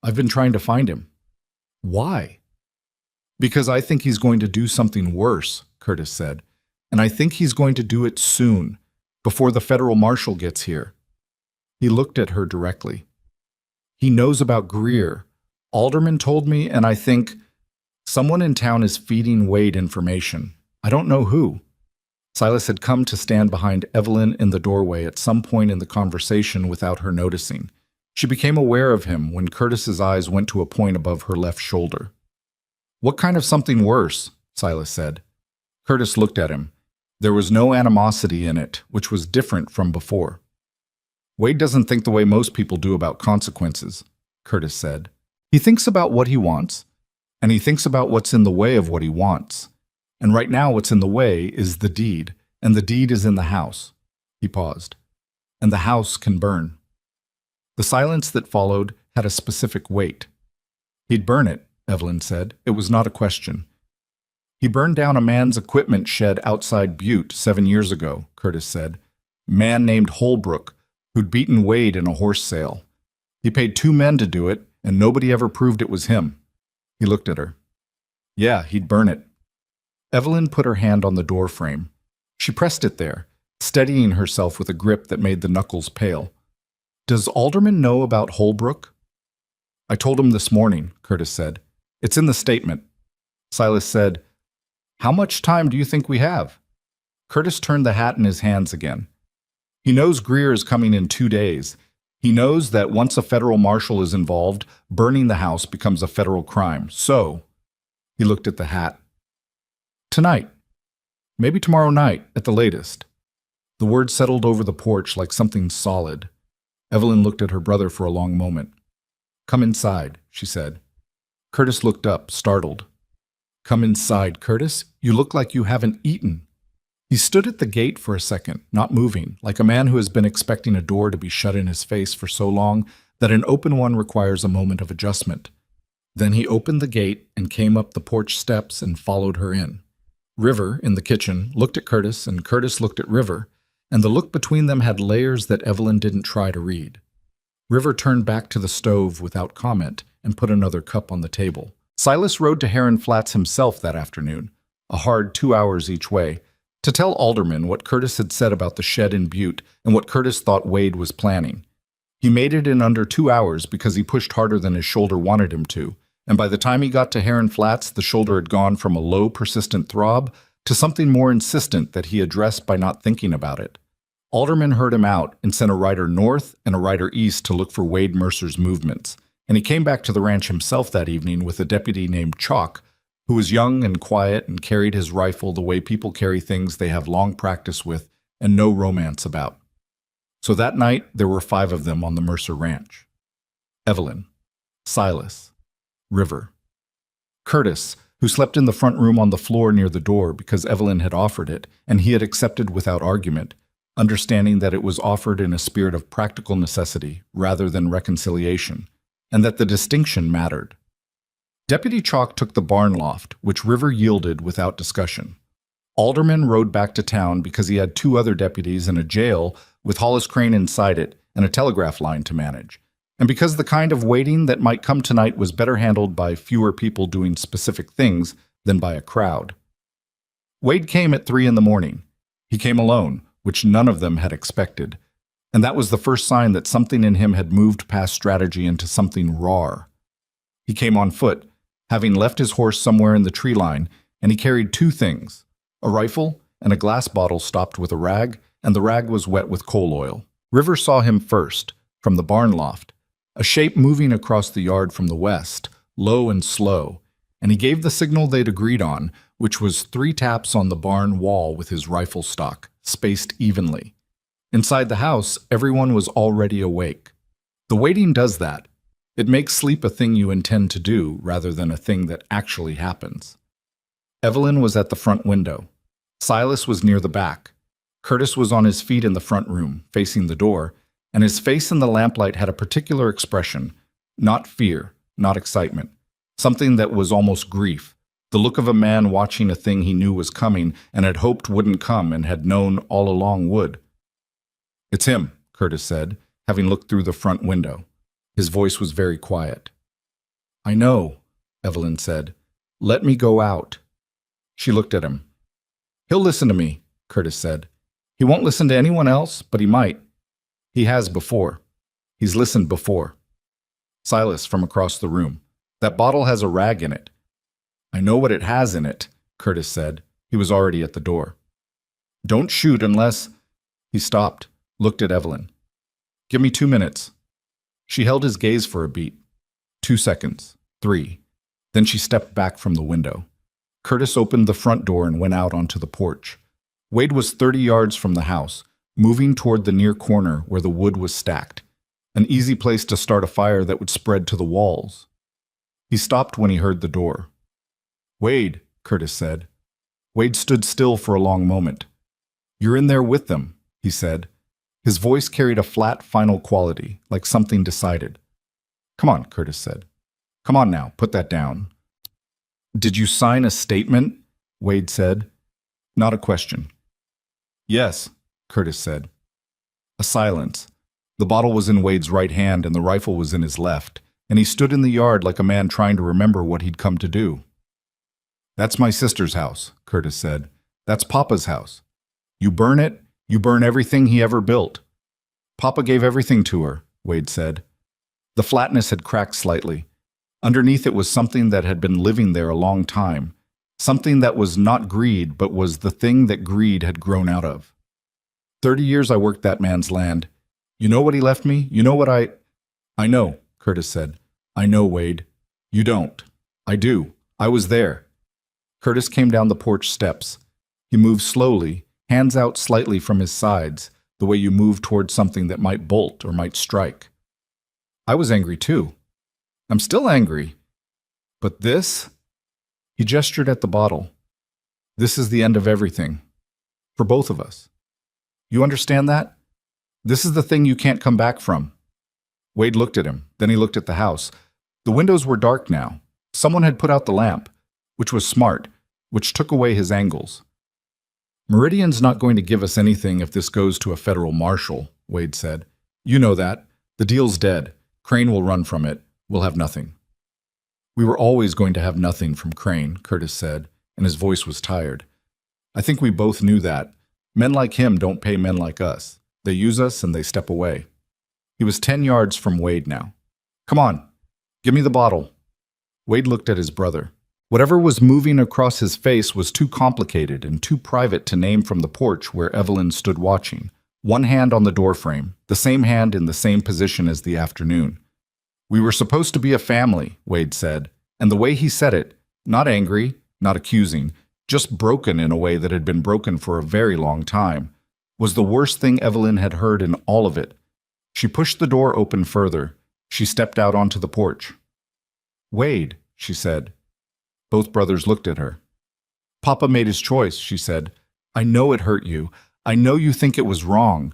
"I've been trying to find him." "Why?" "Because I think he's going to do something worse," Curtis said. "And I think he's going to do it soon, before the federal marshal gets here." He looked at her directly. "He knows about Greer. Alderman told me, and I think someone in town is feeding Wade information. I don't know who." Silas had come to stand behind Evelyn in the doorway at some point in the conversation without her noticing. She became aware of him when Curtis's eyes went to a point above her left shoulder. "What kind of something worse?" Silas said. Curtis looked at him. There was no animosity in it, which was different from before. "Wade doesn't think the way most people do about consequences," Curtis said. "He thinks about what he wants, and he thinks about what's in the way of what he wants. And right now what's in the way is the deed, and the deed is in the house." He paused. "And the house can burn." The silence that followed had a specific weight. "He'd burn it," Evelyn said. "It was not a question." "He burned down a man's equipment shed outside Butte 7 years ago," Curtis said. "Man named Holbrook, who'd beaten Wade in a horse sale. He paid 2 men to do it, and nobody ever proved it was him." He looked at her. "Yeah, he'd burn it." Evelyn put her hand on the door frame. She pressed it there, steadying herself with a grip that made the knuckles pale. "Does Alderman know about Holbrook?" "I told him this morning," Curtis said. "It's in the statement." Silas said, "How much time do you think we have?" Curtis turned the hat in his hands again. "He knows Greer is coming in 2 days. He knows that once a federal marshal is involved, burning the house becomes a federal crime. So," he looked at the hat, "tonight. Maybe tomorrow night, at the latest." The word settled over the porch like something solid. Evelyn looked at her brother for a long moment. "Come inside," she said. Curtis looked up, startled. "Come inside, Curtis? You look like you haven't eaten." He stood at the gate for a second, not moving, like a man who has been expecting a door to be shut in his face for so long that an open one requires a moment of adjustment. Then he opened the gate and came up the porch steps and followed her in. River, in the kitchen, looked at Curtis, and Curtis looked at River, and the look between them had layers that Evelyn didn't try to read. River turned back to the stove without comment and put another cup on the table. Silas rode to Heron Flats himself that afternoon, a hard 2 hours each way, to tell Alderman what Curtis had said about the shed in Butte and what Curtis thought Wade was planning. He made it in under 2 hours because he pushed harder than his shoulder wanted him to, and by the time he got to Heron Flats, the shoulder had gone from a low, persistent throb to something more insistent that he addressed by not thinking about it. Alderman heard him out and sent a rider north and a rider east to look for Wade Mercer's movements, and he came back to the ranch himself that evening with a deputy named Chalk, who was young and quiet and carried his rifle the way people carry things they have long practice with and no romance about. So that night, there were 5 of them on the Mercer Ranch. Evelyn, Silas, River, Curtis, who slept in the front room on the floor near the door because Evelyn had offered it, and he had accepted without argument, understanding that it was offered in a spirit of practical necessity rather than reconciliation, and that the distinction mattered. Deputy Chalk took the barn loft, which River yielded without discussion. Alderman rode back to town because he had 2 other deputies in a jail with Hollis Crane inside it and a telegraph line to manage, and because the kind of waiting that might come tonight was better handled by fewer people doing specific things than by a crowd. Wade came at 3 in the morning. He came alone, which none of them had expected. And that was the first sign that something in him had moved past strategy into something raw. He came on foot, having left his horse somewhere in the tree line, and he carried two things, a rifle and a glass bottle stopped with a rag, and the rag was wet with coal oil. River saw him first, from the barn loft, a shape moving across the yard from the west, low and slow, and he gave the signal they'd agreed on, which was 3 taps on the barn wall with his rifle stock, spaced evenly. Inside the house, everyone was already awake. The waiting does that. It makes sleep a thing you intend to do rather than a thing that actually happens. Evelyn was at the front window. Silas was near the back. Curtis was on his feet in the front room, facing the door, and his face in the lamplight had a particular expression, not fear, not excitement, something that was almost grief, the look of a man watching a thing he knew was coming and had hoped wouldn't come and had known all along would. "It's him," Curtis said, having looked through the front window. His voice was very quiet. "I know," Evelyn said. "Let me go out." She looked at him. "He'll listen to me," Curtis said. "He won't listen to anyone else, but he might. He has before. He's listened before." Silas from across the room. "That bottle has a rag in it." "I know what it has in it," Curtis said. He was already at the door. "Don't shoot unless—" He stopped, looked at Evelyn. "Give me 2 minutes." She held his gaze for a beat. 2 seconds. 3. Then she stepped back from the window. Curtis opened the front door and went out onto the porch. Wade was 30 yards from the house, moving toward the near corner where the wood was stacked, an easy place to start a fire that would spread to the walls. He stopped when he heard the door. "Wade," Curtis said. Wade stood still for a long moment. "You're in there with them," he said. His voice carried a flat, final quality, like something decided. "Come on," Curtis said. "Come on now, put that down." "Did you sign a statement?" Wade said. Not a question. "Yes," Curtis said. A silence. The bottle was in Wade's right hand and the rifle was in his left, and he stood in the yard like a man trying to remember what he'd come to do. "That's my sister's house," Curtis said. "That's Papa's house. You burn it, you burn everything he ever built." "Papa gave everything to her," Wade said. The flatness had cracked slightly. Underneath it was something that had been living there a long time, something that was not greed but was the thing that greed had grown out of. 30 years I worked that man's land. You know what he left me? You know what I know, Curtis said. "I know, Wade. You don't." "I do. I was there." Curtis came down the porch steps. He moved slowly, hands out slightly from his sides, the way you move toward something that might bolt or might strike. "I was angry too. I'm still angry. But this?" He gestured at the bottle. "This is the end of everything. For both of us. You understand that? This is the thing you can't come back from." Wade looked at him. Then he looked at the house. The windows were dark now. Someone had put out the lamp, which was smart, which took away his angles. "Meridian's not going to give us anything if this goes to a federal marshal," Wade said. "You know that. The deal's dead. Crane will run from it. We'll have nothing." "We were always going to have nothing from Crane," Curtis said, and his voice was tired. "I think we both knew that. Men like him don't pay men like us. They use us and they step away." He was 10 yards from Wade now. "Come on. Give me the bottle." Wade looked at his brother. Whatever was moving across his face was too complicated and too private to name from the porch where Evelyn stood watching, one hand on the doorframe, the same hand in the same position as the afternoon. "We were supposed to be a family," Wade said, and the way he said it, not angry, not accusing, just broken in a way that had been broken for a very long time, was the worst thing Evelyn had heard in all of it. She pushed the door open further. She stepped out onto the porch. "Wade," she said. Both brothers looked at her. "Papa made his choice," she said. "I know it hurt you. I know you think it was wrong.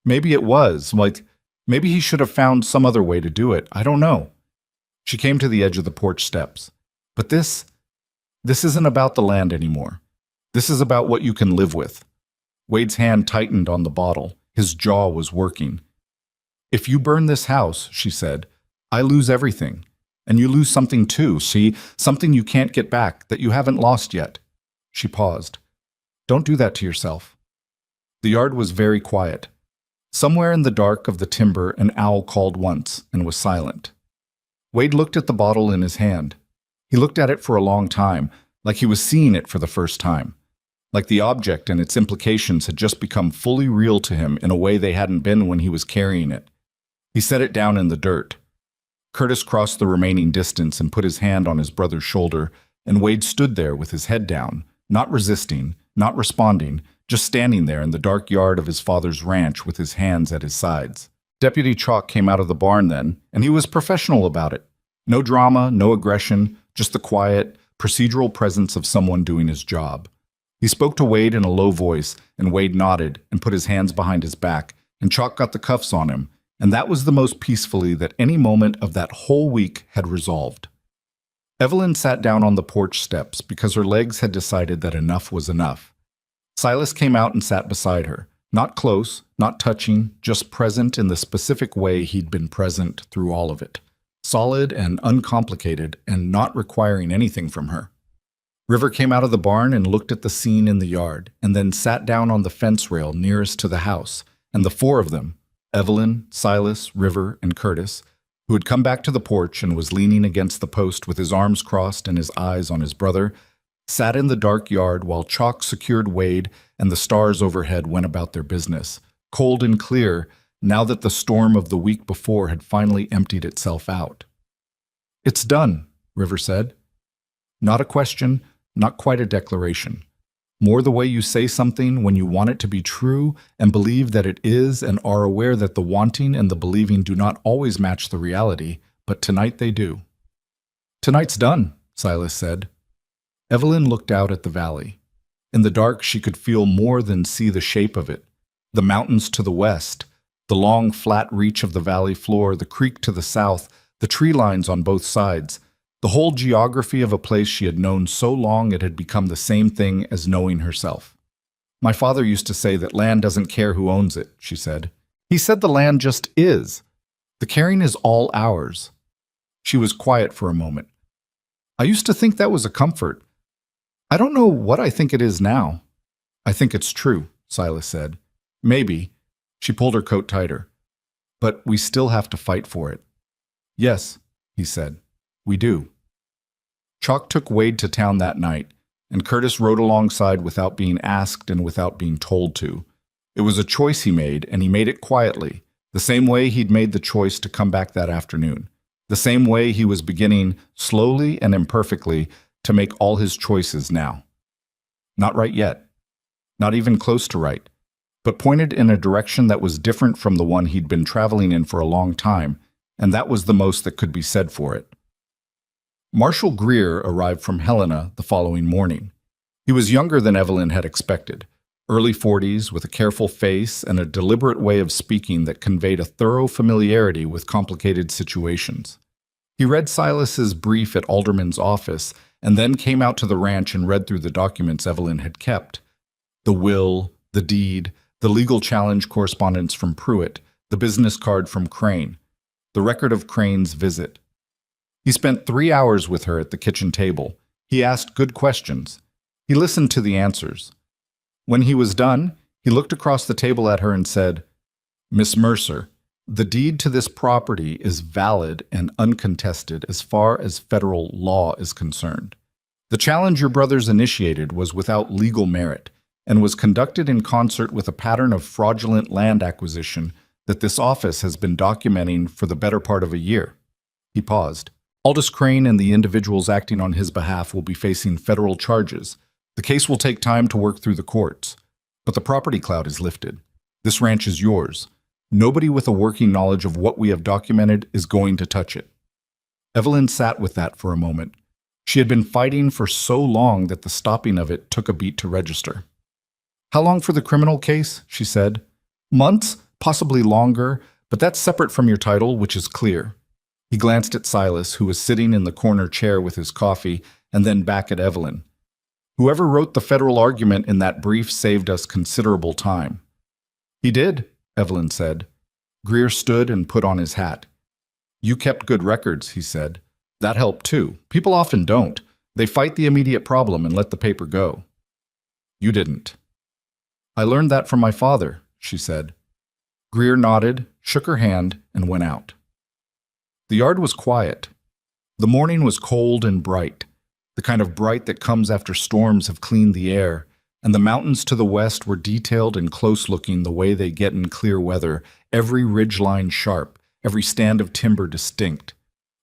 Maybe it was, maybe he should have found some other way to do it. I don't know." She came to the edge of the porch steps. "But this isn't about the land anymore. This is about what you can live with." Wade's hand tightened on the bottle. His jaw was working. "If you burn this house," she said, "I lose everything. And you lose something too, see? Something you can't get back, that you haven't lost yet." She paused. "Don't do that to yourself." The yard was very quiet. Somewhere in the dark of the timber, an owl called once and was silent. Wade looked at the bottle in his hand. He looked at it for a long time, like he was seeing it for the first time, like the object and its implications had just become fully real to him in a way they hadn't been when he was carrying it. He set it down in the dirt. Curtis crossed the remaining distance and put his hand on his brother's shoulder, and Wade stood there with his head down, not resisting, not responding, just standing there in the dark yard of his father's ranch with his hands at his sides. Deputy Chalk came out of the barn then, and he was professional about it. No drama, no aggression, just the quiet, procedural presence of someone doing his job. He spoke to Wade in a low voice, and Wade nodded and put his hands behind his back, and Chalk got the cuffs on him, and that was the most peacefully that any moment of that whole week had resolved. Evelyn sat down on the porch steps because her legs had decided that enough was enough. Silas came out and sat beside her, not close, not touching, just present in the specific way he'd been present through all of it. Solid and uncomplicated and not requiring anything from her. River came out of the barn and looked at the scene in the yard, and then sat down on the fence rail nearest to the house, and the four of them, Evelyn, Silas, River, and Curtis, who had come back to the porch and was leaning against the post with his arms crossed and his eyes on his brother, sat in the dark yard while Chalk secured Wade and the stars overhead went about their business, cold and clear, now that the storm of the week before had finally emptied itself out. "It's done," River said. Not a question, not quite a declaration. More the way you say something when you want it to be true and believe that it is and are aware that the wanting and the believing do not always match the reality, but tonight they do. "Tonight's done," Silas said. Evelyn looked out at the valley. In the dark, she could feel more than see the shape of it. The mountains to the west, the long, flat reach of the valley floor, the creek to the south, the tree lines on both sides, the whole geography of a place she had known so long it had become the same thing as knowing herself. "My father used to say that land doesn't care who owns it," she said. "He said the land just is. The caring is all ours." She was quiet for a moment. "I used to think that was a comfort. I don't know what I think it is now." "I think it's true," Silas said. "Maybe." She pulled her coat tighter. "But we still have to fight for it." "Yes," he said. "We do." Chalk took Wade to town that night, and Curtis rode alongside without being asked and without being told to. It was a choice he made, and he made it quietly, the same way he'd made the choice to come back that afternoon, the same way he was beginning, slowly and imperfectly, to make all his choices now. Not right yet, not even close to right, but pointed in a direction that was different from the one he'd been traveling in for a long time, and that was the most that could be said for it. Marshal Greer arrived from Helena the following morning. He was younger than Evelyn had expected, early 40s, with a careful face and a deliberate way of speaking that conveyed a thorough familiarity with complicated situations. He read Silas's brief at Alderman's office and then came out to the ranch and read through the documents Evelyn had kept. The will, the deed, the legal challenge correspondence from Pruitt, the business card from Crane, the record of Crane's visit. He spent 3 hours with her at the kitchen table. He asked good questions. He listened to the answers. When he was done, he looked across the table at her and said, "Miss Mercer, the deed to this property is valid and uncontested as far as federal law is concerned. The challenge your brothers initiated was without legal merit and was conducted in concert with a pattern of fraudulent land acquisition that this office has been documenting for the better part of a year." He paused. "Aldous Crane and the individuals acting on his behalf will be facing federal charges. The case will take time to work through the courts. But the property cloud is lifted. This ranch is yours. Nobody with a working knowledge of what we have documented is going to touch it." Evelyn sat with that for a moment. She had been fighting for so long that the stopping of it took a beat to register. "How long for the criminal case?" she said. "Months, possibly longer, but that's separate from your title, which is clear." He glanced at Silas, who was sitting in the corner chair with his coffee, and then back at Evelyn. "Whoever wrote the federal argument in that brief saved us considerable time." "He did," Evelyn said. Greer stood and put on his hat. "You kept good records," he said. "That helped too. People often don't. They fight the immediate problem and let the paper go." "You didn't." "I learned that from my father," she said. Greer nodded, shook her hand, and went out. The yard was quiet. The morning was cold and bright, the kind of bright that comes after storms have cleaned the air, and the mountains to the west were detailed and close-looking the way they get in clear weather, every ridgeline sharp, every stand of timber distinct.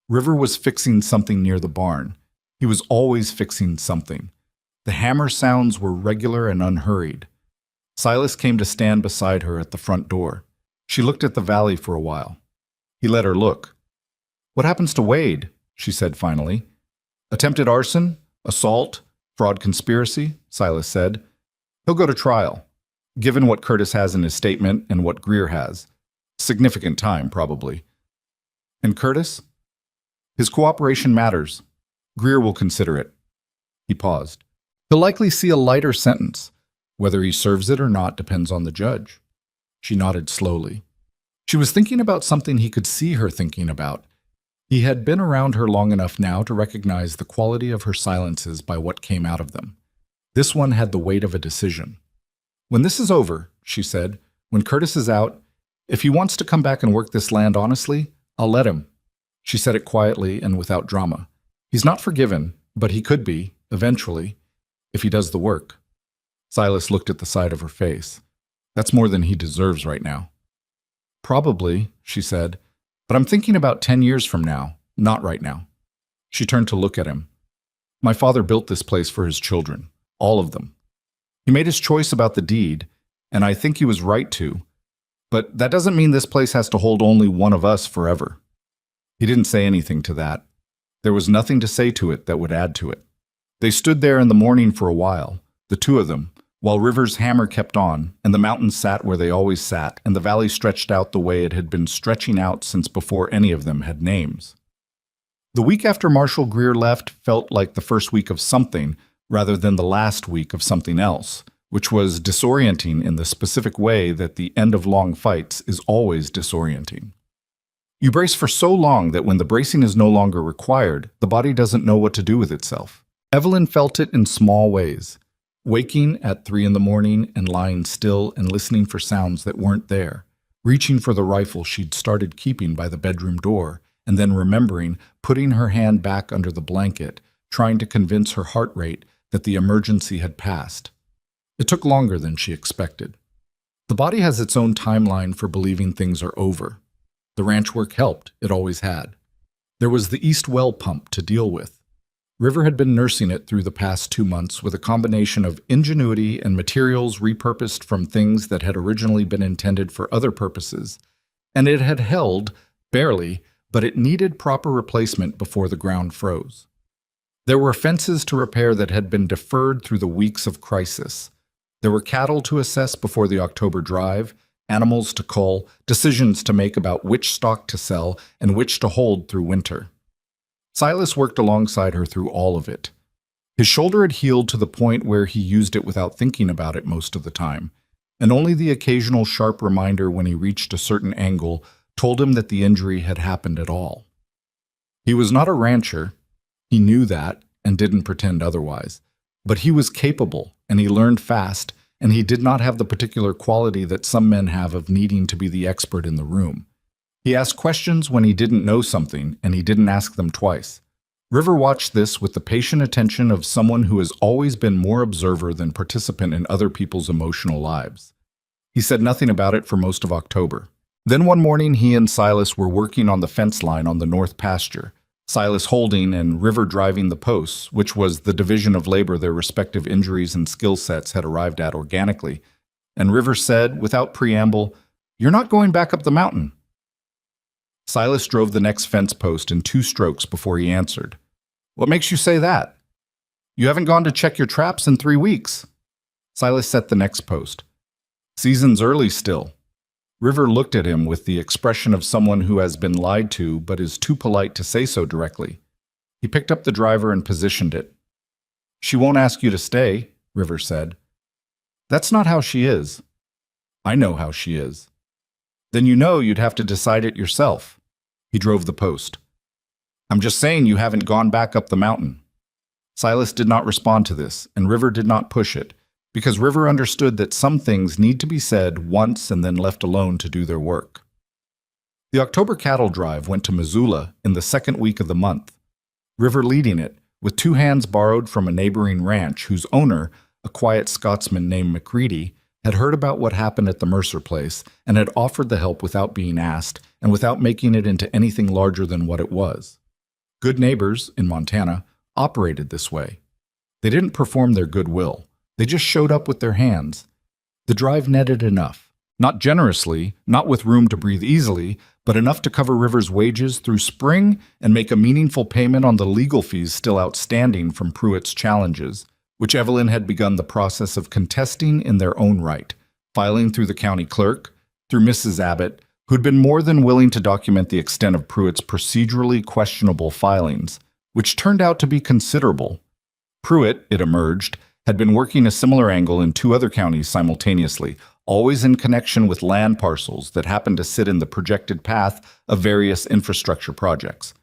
River was fixing something near the barn. He was always fixing something. The hammer sounds were regular and unhurried. Silas came to stand beside her at the front door. She looked at the valley for a while. He let her look. "What happens to Wade?" she said finally. "Attempted arson, assault, fraud conspiracy," Silas said. "He'll go to trial, given what Curtis has in his statement and what Greer has. Significant time, probably." "And Curtis?" "His cooperation matters. Greer will consider it." He paused. "He'll likely see a lighter sentence. Whether he serves it or not depends on the judge." She nodded slowly. She was thinking about something he could see her thinking about. He had been around her long enough now to recognize the quality of her silences by what came out of them. This one had the weight of a decision. "When this is over," she said, "when Curtis is out, if he wants to come back and work this land honestly, I'll let him." She said it quietly and without drama. "He's not forgiven, but he could be, eventually, if he does the work." Silas looked at the side of her face. "That's more than he deserves right now." "Probably," she said, "but I'm thinking about 10 years from now, not right now." She turned to look at him. "My father built this place for his children, all of them. He made his choice about the deed, and I think he was right to. But that doesn't mean this place has to hold only one of us forever." He didn't say anything to that. There was nothing to say to it that would add to it. They stood there in the morning for a while, the two of them, while River's hammer kept on, and the mountains sat where they always sat, and the valley stretched out the way it had been stretching out since before any of them had names. The week after Marshall Greer left felt like the first week of something, rather than the last week of something else, which was disorienting in the specific way that the end of long fights is always disorienting. You brace for so long that when the bracing is no longer required, the body doesn't know what to do with itself. Evelyn felt it in small ways. Waking at 3 in the morning and lying still and listening for sounds that weren't there, reaching for the rifle she'd started keeping by the bedroom door, and then remembering, putting her hand back under the blanket, trying to convince her heart rate that the emergency had passed. It took longer than she expected. The body has its own timeline for believing things are over. The ranch work helped, it always had. There was the east well pump to deal with. River had been nursing it through the past 2 months with a combination of ingenuity and materials repurposed from things that had originally been intended for other purposes, and it had held, barely, but it needed proper replacement before the ground froze. There were fences to repair that had been deferred through the weeks of crisis. There were cattle to assess before the October drive, animals to cull, decisions to make about which stock to sell and which to hold through winter. Silas worked alongside her through all of it. His shoulder had healed to the point where he used it without thinking about it most of the time, and only the occasional sharp reminder when he reached a certain angle told him that the injury had happened at all. He was not a rancher. He knew that and didn't pretend otherwise. But he was capable, and he learned fast, and he did not have the particular quality that some men have of needing to be the expert in the room. He asked questions when he didn't know something, and he didn't ask them twice. River watched this with the patient attention of someone who has always been more observer than participant in other people's emotional lives. He said nothing about it for most of October. Then one morning he and Silas were working on the fence line on the north pasture, Silas holding and River driving the posts, which was the division of labor their respective injuries and skill sets had arrived at organically, and River said, without preamble, "You're not going back up the mountain." Silas drove the next fence post in 2 strokes before he answered. "What makes you say that? You haven't gone to check your traps in 3 weeks." Silas set the next post. "Season's early still." River looked at him with the expression of someone who has been lied to but is too polite to say so directly. He picked up the driver and positioned it. "She won't ask you to stay," River said. "That's not how she is." "I know how she is." "Then you know you'd have to decide it yourself." He drove the post. "I'm just saying you haven't gone back up the mountain." Silas did not respond to this, and River did not push it, because River understood that some things need to be said once and then left alone to do their work. The October cattle drive went to Missoula in the second week of the month, River leading it, with 2 hands borrowed from a neighboring ranch whose owner, a quiet Scotsman named McCready, had heard about what happened at the Mercer place and had offered the help without being asked and without making it into anything larger than what it was. Good neighbors, in Montana, operated this way. They didn't perform their goodwill. They just showed up with their hands. The drive netted enough. Not generously, not with room to breathe easily, but enough to cover River's wages through spring and make a meaningful payment on the legal fees still outstanding from Pruitt's challenges, which Evelyn had begun the process of contesting in their own right, filing through the county clerk, through Mrs. Abbott, who'd been more than willing to document the extent of Pruitt's procedurally questionable filings, which turned out to be considerable. Pruitt, it emerged, had been working a similar angle in 2 other counties simultaneously, always in connection with land parcels that happened to sit in the projected path of various infrastructure projects.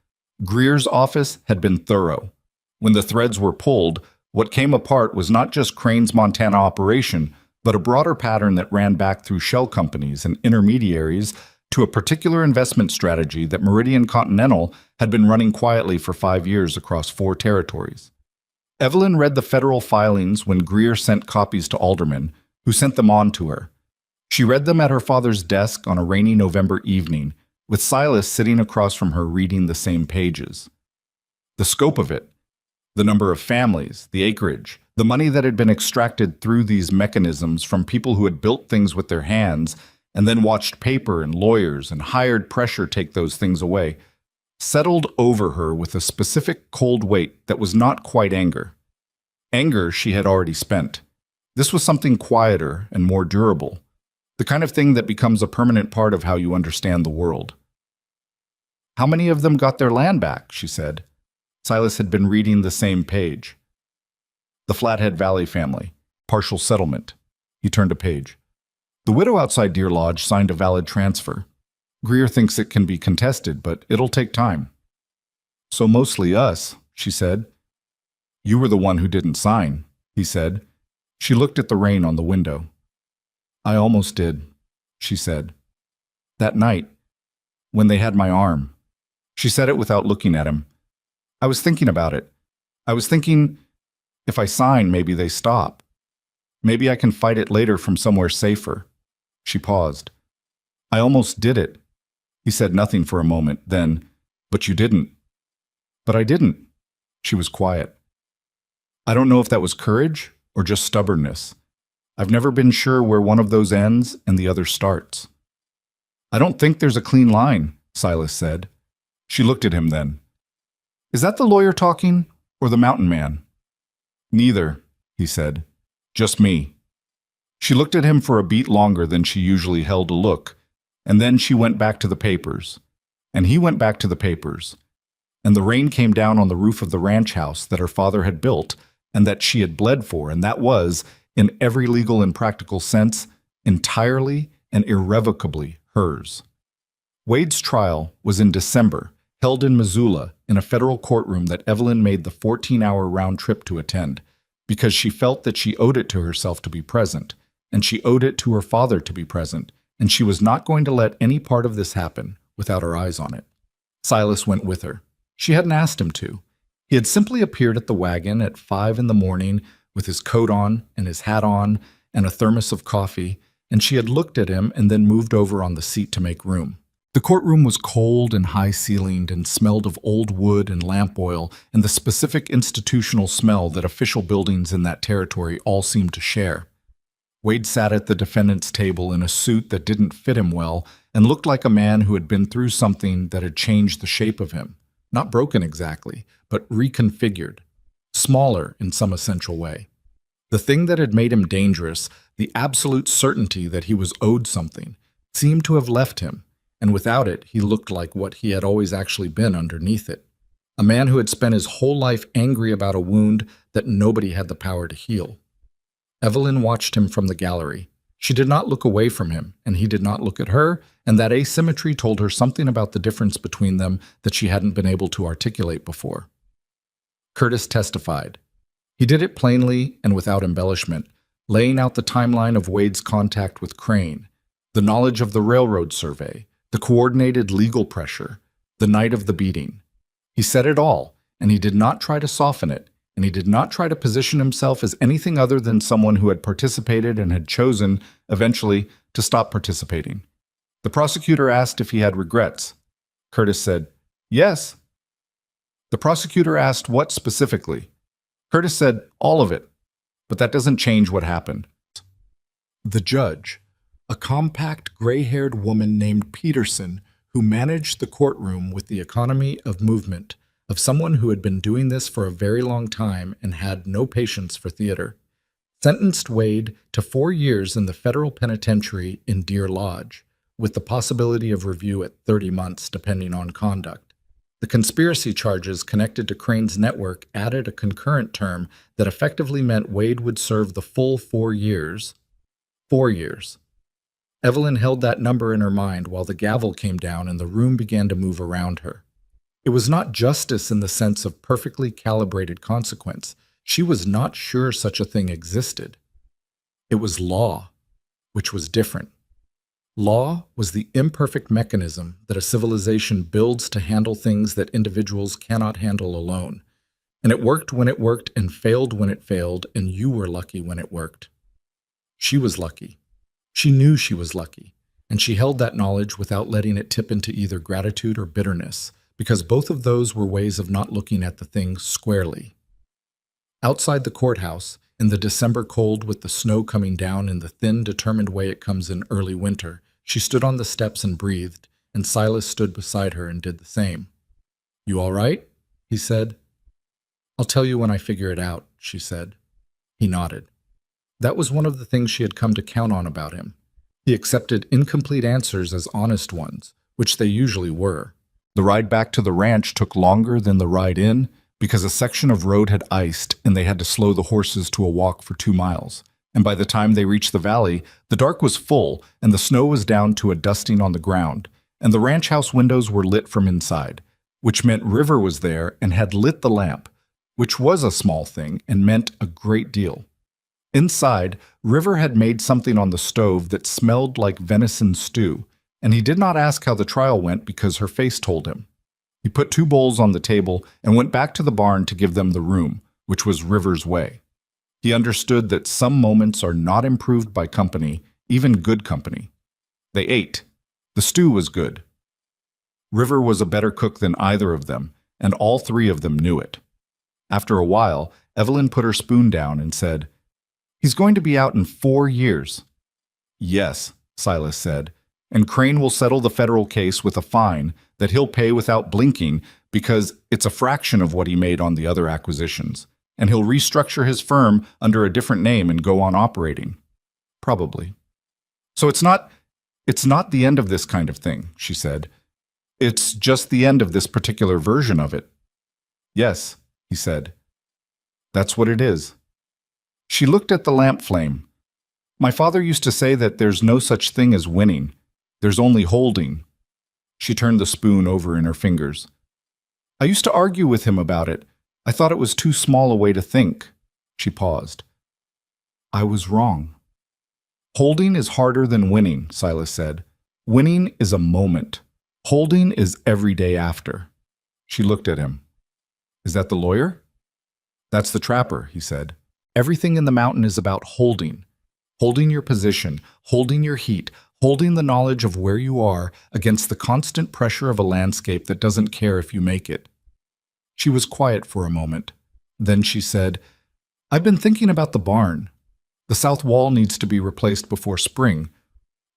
Greer's office had been thorough. When the threads were pulled, what came apart was not just Crane's Montana operation, but a broader pattern that ran back through shell companies and intermediaries to a particular investment strategy that Meridian Continental had been running quietly for 5 years across 4 territories. Evelyn read the federal filings when Greer sent copies to aldermen, who sent them on to her. She read them at her father's desk on a rainy November evening, with Silas sitting across from her reading the same pages. The scope of it, the number of families, the acreage, the money that had been extracted through these mechanisms from people who had built things with their hands and then watched paper and lawyers and hired pressure take those things away, settled over her with a specific cold weight that was not quite anger. Anger she had already spent. This was something quieter and more durable, the kind of thing that becomes a permanent part of how you understand the world. "How many of them got their land back?" she said. Silas had been reading the same page. "The Flathead Valley family. Partial settlement." He turned a page. "The widow outside Deer Lodge signed a valid transfer. Greer thinks it can be contested, but it'll take time." "So mostly us," she said. "You were the one who didn't sign," he said. She looked at the rain on the window. "I almost did," she said. "That night, when they had my arm." She said it without looking at him. "I was thinking about it. I was thinking, if I sign, maybe they stop. Maybe I can fight it later from somewhere safer." She paused. "I almost did it." He said nothing for a moment, then, "But you didn't." "But I didn't." She was quiet. "I don't know if that was courage or just stubbornness. I've never been sure where one of those ends and the other starts." "I don't think there's a clean line," Silas said. She looked at him then. "Is that the lawyer talking, or the mountain man?" "Neither," he said. "Just me." She looked at him for a beat longer than she usually held a look, and then she went back to the papers. And he went back to the papers. And the rain came down on the roof of the ranch house that her father had built and that she had bled for, and that was, in every legal and practical sense, entirely and irrevocably hers. Wade's trial was in December, held in Missoula, in a federal courtroom that Evelyn made the 14-hour round trip to attend, because she felt that she owed it to herself to be present, and she owed it to her father to be present, and she was not going to let any part of this happen without her eyes on it. Silas went with her. She hadn't asked him to. He had simply appeared at the wagon at 5 in the morning with his coat on and his hat on and a thermos of coffee, and she had looked at him and then moved over on the seat to make room. The courtroom was cold and high-ceilinged and smelled of old wood and lamp oil and the specific institutional smell that official buildings in that territory all seemed to share. Wade sat at the defendant's table in a suit that didn't fit him well and looked like a man who had been through something that had changed the shape of him. Not broken exactly, but reconfigured. Smaller in some essential way. The thing that had made him dangerous, the absolute certainty that he was owed something, seemed to have left him, and without it, he looked like what he had always actually been underneath it. A man who had spent his whole life angry about a wound that nobody had the power to heal. Evelyn watched him from the gallery. She did not look away from him, and he did not look at her, and that asymmetry told her something about the difference between them that she hadn't been able to articulate before. Curtis testified. He did it plainly and without embellishment, laying out the timeline of Wade's contact with Crane, the knowledge of the railroad survey, the coordinated legal pressure, the night of the beating. He said it all, and he did not try to soften it, and he did not try to position himself as anything other than someone who had participated and had chosen, eventually, to stop participating. The prosecutor asked if he had regrets. Curtis said, "Yes." The prosecutor asked what specifically. Curtis said, "All of it." But that doesn't change what happened. The judge, a compact, gray-haired woman named Peterson, who managed the courtroom with the economy of movement of someone who had been doing this for a very long time and had no patience for theater, sentenced Wade to 4 years in the federal penitentiary in Deer Lodge, with the possibility of review at 30 months depending on conduct. The conspiracy charges connected to Crane's network added a concurrent term that effectively meant Wade would serve the full 4 years. 4 years. Evelyn held that number in her mind while the gavel came down and the room began to move around her. It was not justice in the sense of perfectly calibrated consequence. She was not sure such a thing existed. It was law, which was different. Law was the imperfect mechanism that a civilization builds to handle things that individuals cannot handle alone. And it worked when it worked and failed when it failed, and you were lucky when it worked. She was lucky. She knew she was lucky, and she held that knowledge without letting it tip into either gratitude or bitterness, because both of those were ways of not looking at the thing squarely. Outside the courthouse, in the December cold with the snow coming down in the thin, determined way it comes in early winter, she stood on the steps and breathed, and Silas stood beside her and did the same. "You all right?" he said. "I'll tell you when I figure it out," she said. He nodded. That was one of the things she had come to count on about him. He accepted incomplete answers as honest ones, which they usually were. The ride back to the ranch took longer than the ride in because a section of road had iced and they had to slow the horses to a walk for 2 miles. And by the time they reached the valley, the dark was full and the snow was down to a dusting on the ground, and the ranch house windows were lit from inside, which meant River was there and had lit the lamp, which was a small thing and meant a great deal. Inside, River had made something on the stove that smelled like venison stew, and he did not ask how the trial went because her face told him. He put 2 bowls on the table and went back to the barn to give them the room, which was River's way. He understood that some moments are not improved by company, even good company. They ate. The stew was good. River was a better cook than either of them, and all 3 of them knew it. After a while, Evelyn put her spoon down and said, "He's going to be out in 4 years." "Yes," Silas said, "and Crane will settle the federal case with a fine that he'll pay without blinking because it's a fraction of what he made on the other acquisitions, and he'll restructure his firm under a different name and go on operating. Probably. So it's not the end of this kind of thing," she said. "It's just the end of this particular version of it." "Yes," he said. "That's what it is." She looked at the lamp flame. "My father used to say that there's no such thing as winning. There's only holding." She turned the spoon over in her fingers. "I used to argue with him about it. I thought it was too small a way to think." She paused. "I was wrong." "Holding is harder than winning," Silas said. "Winning is a moment. Holding is every day after." She looked at him. "Is that the lawyer?" "That's the trapper," he said. "Everything in the mountain is about holding. Holding your position, holding your heat, holding the knowledge of where you are against the constant pressure of a landscape that doesn't care if you make it." She was quiet for a moment. Then she said, "I've been thinking about the barn. The south wall needs to be replaced before spring,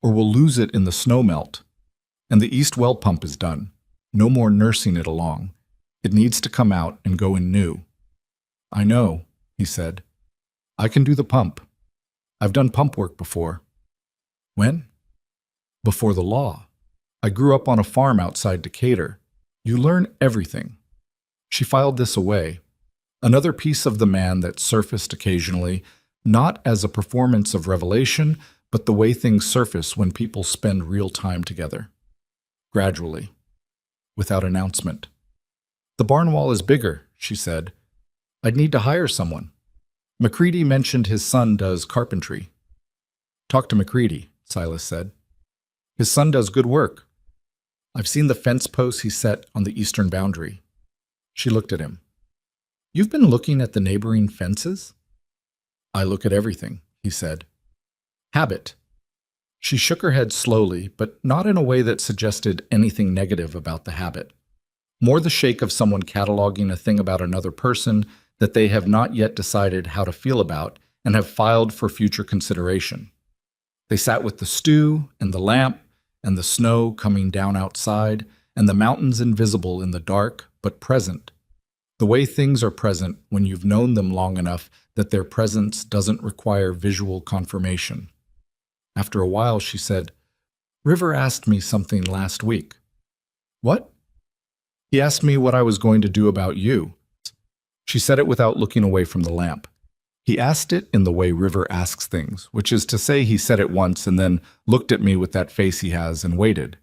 or we'll lose it in the snow melt. And the east well pump is done. No more nursing it along. It needs to come out and go in new." "I know," he said. "I can do the pump. I've done pump work before." "When?" "Before the law. I grew up on a farm outside Decatur. You learn everything." She filed this away. Another piece of the man that surfaced occasionally, not as a performance of revelation, but the way things surface when people spend real time together. Gradually. Without announcement. "The barn wall is bigger," she said. "I'd need to hire someone." McCready mentioned his son does carpentry. Talk to McCready, Silas said. His son does good work. I've seen the fence posts he set on the eastern boundary. She looked at him. You've been looking at the neighboring fences? I look at everything, he said. Habit. She shook her head slowly, but not in a way that suggested anything negative about the habit. More the shake of someone cataloging a thing about another person that they have not yet decided how to feel about and have filed for future consideration. They sat with the stew and the lamp and the snow coming down outside and the mountains invisible in the dark but present. The way things are present when you've known them long enough that their presence doesn't require visual confirmation. After a while, she said, River asked me something last week. What? He asked me what I was going to do about you. She said it without looking away from the lamp. He asked it in the way River asks things, which is to say he said it once and then looked at me with that face he has and waited.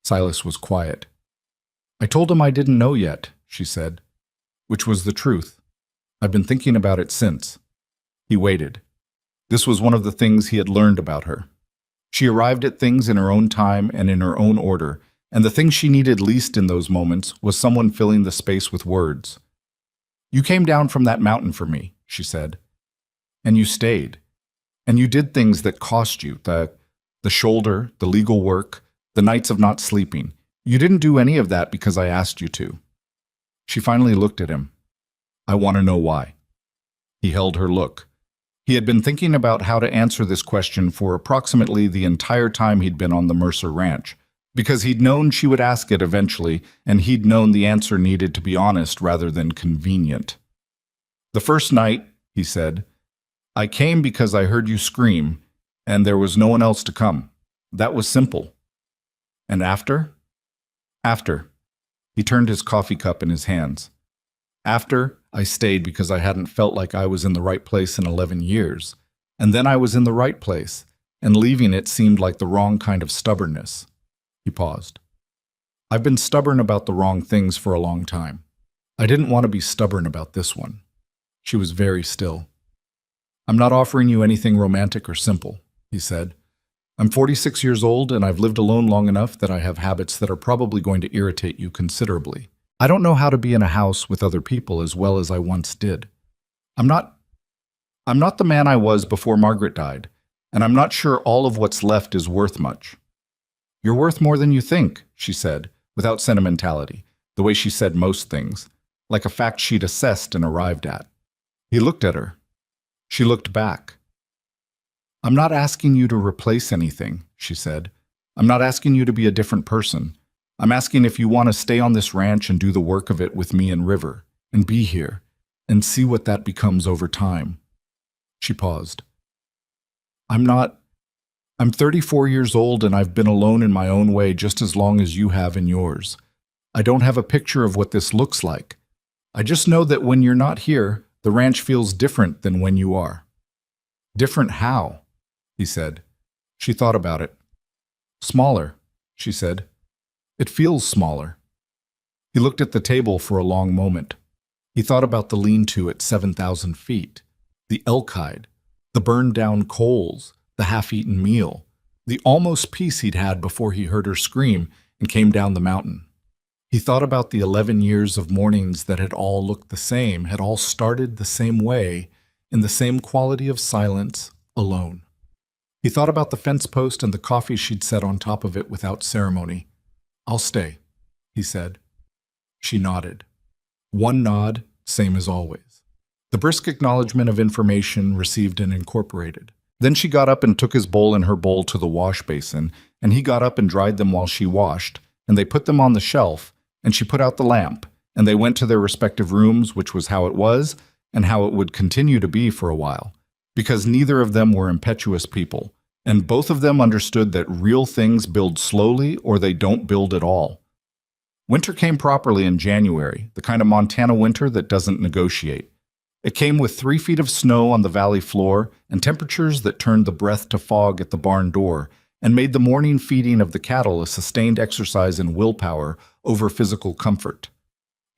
Silas was quiet. I told him I didn't know yet, she said, which was the truth. I've been thinking about it since. He waited. This was one of the things he had learned about her. She arrived at things in her own time and in her own order, and the thing she needed least in those moments was someone filling the space with words. You came down from that mountain for me, she said. And you stayed. And you did things that cost you, the shoulder, the legal work, the nights of not sleeping. You didn't do any of that because I asked you to. She finally looked at him. I want to know why. He held her look. He had been thinking about how to answer this question for approximately the entire time he'd been on the Mercer Ranch, because he'd known she would ask it eventually, and he'd known the answer needed to be honest rather than convenient. The first night, he said, I came because I heard you scream, and there was no one else to come. That was simple. And after? After. He turned his coffee cup in his hands. After, I stayed because I hadn't felt like I was in the right place in 11 years. And then I was in the right place, and leaving it seemed like the wrong kind of stubbornness. He paused. I've been stubborn about the wrong things for a long time. I didn't want to be stubborn about this one. She was very still. I'm not offering you anything romantic or simple, he said. I'm 46 years old and I've lived alone long enough that I have habits that are probably going to irritate you considerably. I don't know how to be in a house with other people as well as I once did. I'm not the man I was before Margaret died, and I'm not sure all of what's left is worth much. You're worth more than you think, she said, without sentimentality, the way she said most things, like a fact she'd assessed and arrived at. He looked at her. She looked back. I'm not asking you to replace anything, she said. I'm not asking you to be a different person. I'm asking if you want to stay on this ranch and do the work of it with me and River, and be here, and see what that becomes over time. She paused. I'm 34 years old and I've been alone in my own way just as long as you have in yours. I don't have a picture of what this looks like. I just know that when you're not here, the ranch feels different than when you are. Different how? He said. She thought about it. Smaller, she said. It feels smaller. He looked at the table for a long moment. He thought about the lean-to at 7,000 feet, the elk hide, the burned-down coals, the half-eaten meal, the almost peace he'd had before he heard her scream and came down the mountain. He thought about the 11 years of mornings that had all looked the same, had all started the same way, in the same quality of silence, alone. He thought about the fence post and the coffee she'd set on top of it without ceremony. I'll stay, he said. She nodded. One nod, same as always. The brisk acknowledgement of information received and incorporated. Then she got up and took his bowl and her bowl to the wash basin, and he got up and dried them while she washed, and they put them on the shelf, and she put out the lamp, and they went to their respective rooms, which was how it was, and how it would continue to be for a while, because neither of them were impetuous people, and both of them understood that real things build slowly or they don't build at all. Winter came properly in January, the kind of Montana winter that doesn't negotiate. It came with 3 feet of snow on the valley floor and temperatures that turned the breath to fog at the barn door and made the morning feeding of the cattle a sustained exercise in willpower over physical comfort.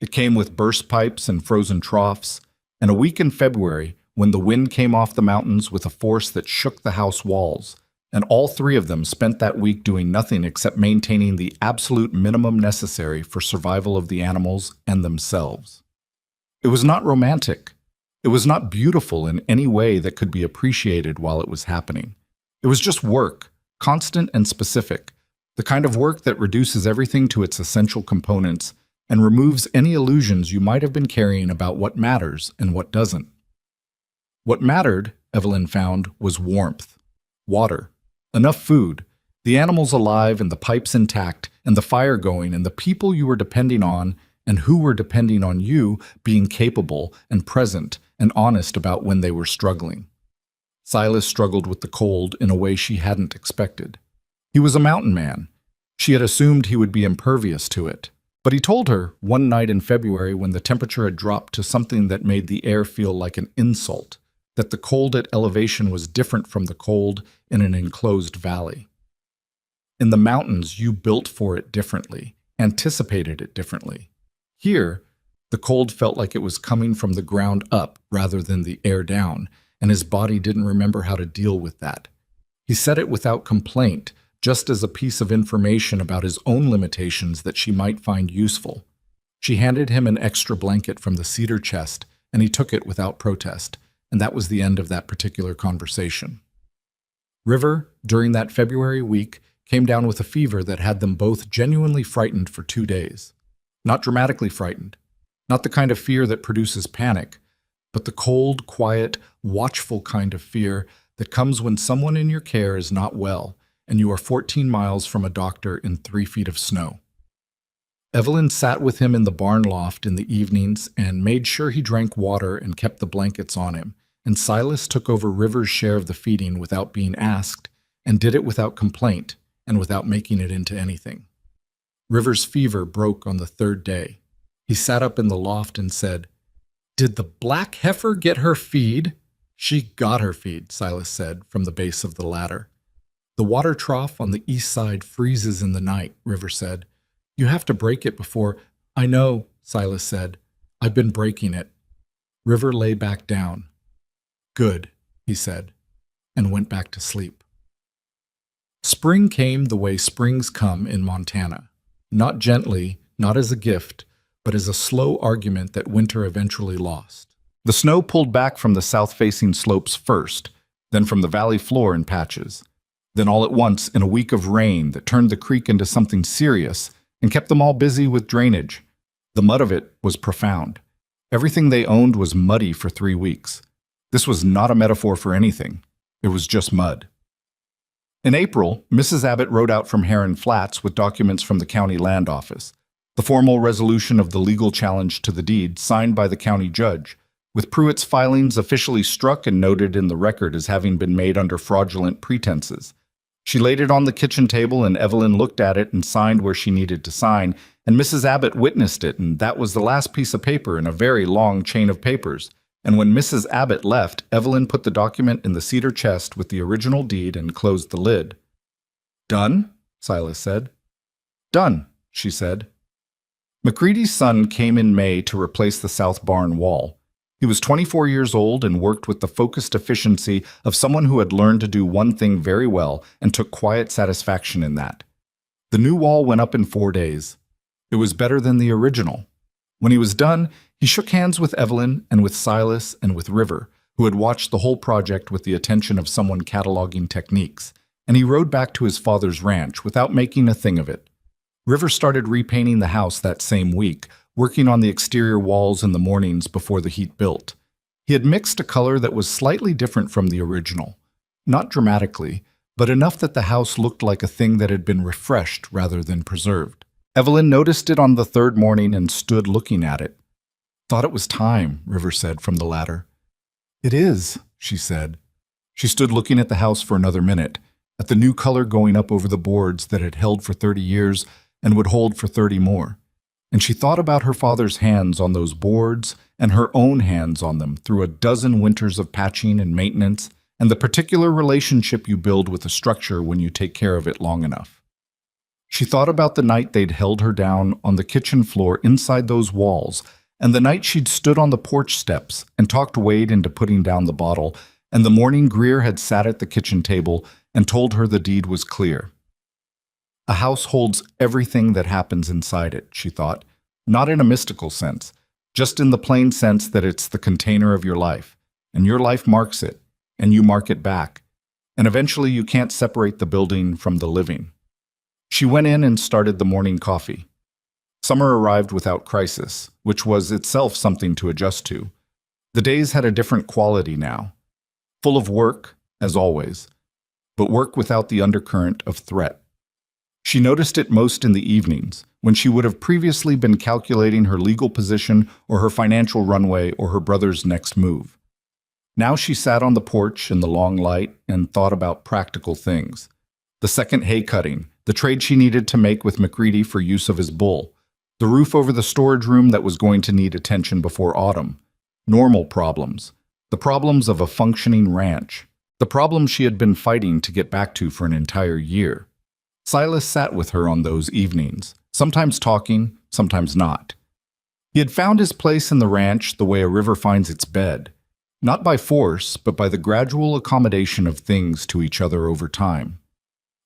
It came with burst pipes and frozen troughs, and a week in February when the wind came off the mountains with a force that shook the house walls, and all three of them spent that week doing nothing except maintaining the absolute minimum necessary for survival of the animals and themselves. It was not romantic. It was not beautiful in any way that could be appreciated while it was happening. It was just work, constant and specific, the kind of work that reduces everything to its essential components and removes any illusions you might have been carrying about what matters and what doesn't. What mattered, Evelyn found, was warmth, water, enough food, the animals alive and the pipes intact and the fire going and the people you were depending on and who were depending on you being capable and present and honest about when they were struggling. Silas struggled with the cold in a way she hadn't expected. He was a mountain man. She had assumed he would be impervious to it. But he told her one night in February when the temperature had dropped to something that made the air feel like an insult, that the cold at elevation was different from the cold in an enclosed valley. In the mountains, you built for it differently, anticipated it differently. Here, the cold felt like it was coming from the ground up rather than the air down, and his body didn't remember how to deal with that. He said it without complaint, just as a piece of information about his own limitations that she might find useful. She handed him an extra blanket from the cedar chest, and he took it without protest, and that was the end of that particular conversation. River, during that February week, came down with a fever that had them both genuinely frightened for 2 days. Not dramatically frightened, not the kind of fear that produces panic, but the cold, quiet, watchful kind of fear that comes when someone in your care is not well and you are 14 miles from a doctor in 3 feet of snow. Evelyn sat with him in the barn loft in the evenings and made sure he drank water and kept the blankets on him, and Silas took over River's share of the feeding without being asked and did it without complaint and without making it into anything. River's fever broke on the 3rd day. He sat up in the loft and said, "Did the black heifer get her feed?" "She got her feed," Silas said from the base of the ladder. "The water trough on the east side freezes in the night," River said. "You have to break it before—" "I know," Silas said. "I've been breaking it." River lay back down. "Good," he said, and went back to sleep. Spring came the way springs come in Montana. Not gently, not as a gift, but as a slow argument that winter eventually lost. The snow pulled back from the south-facing slopes first, then from the valley floor in patches. Then all at once in a week of rain that turned the creek into something serious and kept them all busy with drainage. The mud of it was profound. Everything they owned was muddy for 3 weeks. This was not a metaphor for anything. It was just mud. In April, Mrs. Abbott rode out from Heron Flats with documents from the county land office, the formal resolution of the legal challenge to the deed signed by the county judge, with Pruitt's filings officially struck and noted in the record as having been made under fraudulent pretenses. She laid it on the kitchen table, and Evelyn looked at it and signed where she needed to sign, and Mrs. Abbott witnessed it, and that was the last piece of paper in a very long chain of papers. And when Mrs. Abbott left, Evelyn put the document in the cedar chest with the original deed and closed the lid. "Done?" Silas said. "Done," she said. McCready's son came in May to replace the south barn wall. He was 24 years old and worked with the focused efficiency of someone who had learned to do one thing very well and took quiet satisfaction in that. The new wall went up in 4 days. It was better than the original. When he was done, he shook hands with Evelyn and with Silas and with River, who had watched the whole project with the attention of someone cataloging techniques, and he rode back to his father's ranch without making a thing of it. River started repainting the house that same week, working on the exterior walls in the mornings before the heat built. He had mixed a color that was slightly different from the original. Not dramatically, but enough that the house looked like a thing that had been refreshed rather than preserved. Evelyn noticed it on the 3rd morning and stood looking at it. "Thought it was time," River said from the ladder. "It is," she said. She stood looking at the house for another minute, at the new color going up over the boards that had held for 30 years and would hold for 30 more. And she thought about her father's hands on those boards and her own hands on them through a dozen winters of patching and maintenance, and the particular relationship you build with a structure when you take care of it long enough. She thought about the night they'd held her down on the kitchen floor inside those walls and the night she'd stood on the porch steps and talked Wade into putting down the bottle, and the morning Greer had sat at the kitchen table and told her the deed was clear. A house holds everything that happens inside it, she thought, not in a mystical sense, just in the plain sense that it's the container of your life, and your life marks it, and you mark it back, and eventually you can't separate the building from the living. She went in and started the morning coffee. Summer arrived without crisis, which was itself something to adjust to. The days had a different quality now, full of work, as always, but work without the undercurrent of threat. She noticed it most in the evenings, when she would have previously been calculating her legal position or her financial runway or her brother's next move. Now she sat on the porch in the long light and thought about practical things. The second hay cutting, the trade she needed to make with McCready for use of his bull, the roof over the storage room that was going to need attention before autumn, normal problems, the problems of a functioning ranch, the problems she had been fighting to get back to for an entire year. Silas sat with her on those evenings, sometimes talking, sometimes not. He had found his place in the ranch the way a river finds its bed, not by force, but by the gradual accommodation of things to each other over time.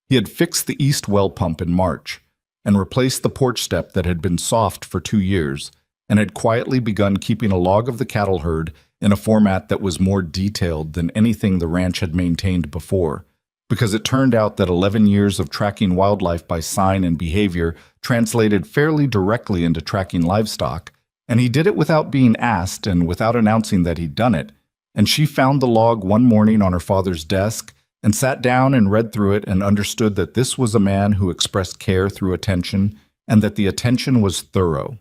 He had fixed the east well pump in March, and replaced the porch step that had been soft for 2 years, and had quietly begun keeping a log of the cattle herd in a format that was more detailed than anything the ranch had maintained before, because it turned out that 11 years of tracking wildlife by sign and behavior translated fairly directly into tracking livestock, and he did it without being asked and without announcing that he'd done it, and she found the log one morning on her father's desk and sat down and read through it and understood that this was a man who expressed care through attention, and that the attention was thorough.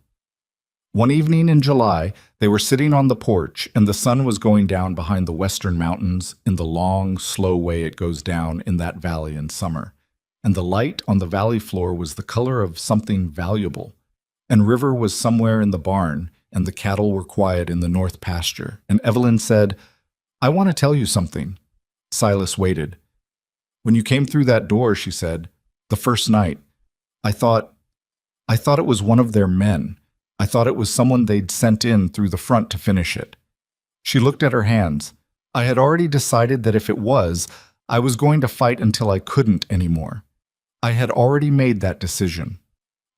One evening in July, they were sitting on the porch, and the sun was going down behind the western mountains in the long, slow way it goes down in that valley in summer, and the light on the valley floor was the color of something valuable, and River was somewhere in the barn, and the cattle were quiet in the north pasture, and Evelyn said, "I want to tell you something." Silas waited. "When you came through that door," she said, "the first night, I thought it was one of their men. I thought it was someone they'd sent in through the front to finish it." She looked at her hands. "I had already decided that if it was, I was going to fight until I couldn't anymore. I had already made that decision."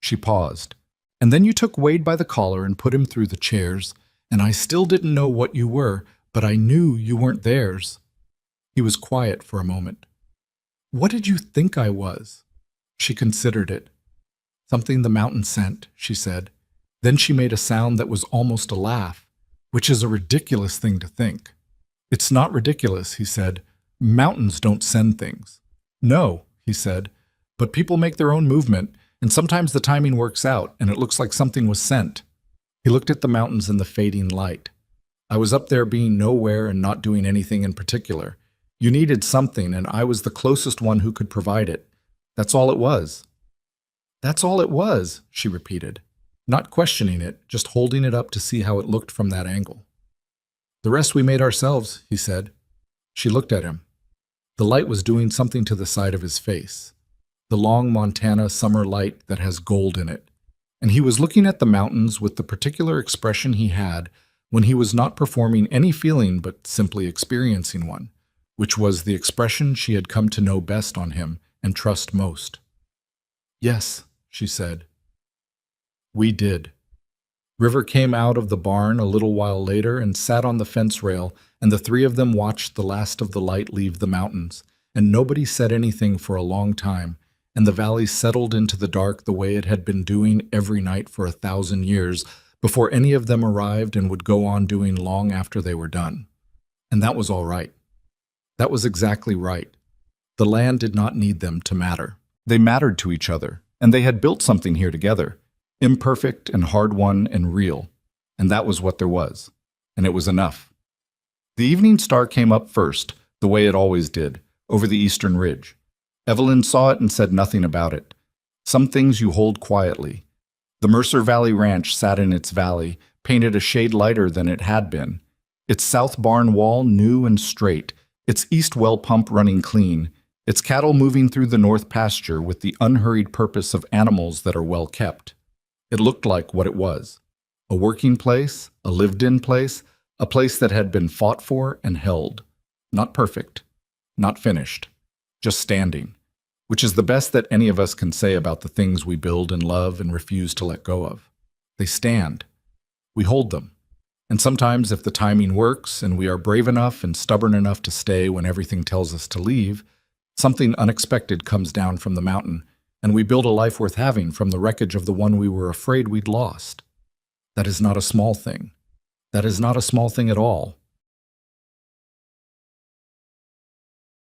She paused. "And then you took Wade by the collar and put him through the chairs, and I still didn't know what you were, but I knew you weren't theirs." He was quiet for a moment. "What did you think I was?" She considered it. "Something the mountain sent," she said. Then she made a sound that was almost a laugh, which is a ridiculous thing to think. "It's not ridiculous," he said. "Mountains don't send things." "No," he said, "but people make their own movement, and sometimes the timing works out, and it looks like something was sent." He looked at the mountains in the fading light. "I was up there being nowhere and not doing anything in particular. You needed something, and I was the closest one who could provide it. That's all it was." "That's all it was," she repeated, not questioning it, just holding it up to see how it looked from that angle. "The rest we made ourselves," he said. She looked at him. The light was doing something to the side of his face, the long Montana summer light that has gold in it, and he was looking at the mountains with the particular expression he had when he was not performing any feeling but simply experiencing one, which was the expression she had come to know best on him and trust most. "Yes," she said. "We did." River came out of the barn a little while later and sat on the fence rail, and the three of them watched the last of the light leave the mountains, and nobody said anything for a long time, and the valley settled into the dark the way it had been doing every night for 1,000 years before any of them arrived and would go on doing long after they were done. And that was all right. That was exactly right. The land did not need them to matter. They mattered to each other, and they had built something here together, imperfect and hard-won and real, and that was what there was, and it was enough. The evening star came up first, the way it always did, over the eastern ridge. Evelyn saw it and said nothing about it. Some things you hold quietly. The Mercer Valley Ranch sat in its valley, painted a shade lighter than it had been, its south barn wall new and straight, its east well pump running clean, its cattle moving through the north pasture with the unhurried purpose of animals that are well kept. It looked like what it was, A working place, a lived-in place, a place that had been fought for and held. Not perfect, not finished, just standing, which is the best that any of us can say about the things we build and love and refuse to let go of. They stand. We hold them. And sometimes if the timing works and we are brave enough and stubborn enough to stay when everything tells us to leave, something unexpected comes down from the mountain, and we build a life worth having from the wreckage of the one we were afraid we'd lost. That is not a small thing. That is not a small thing at all.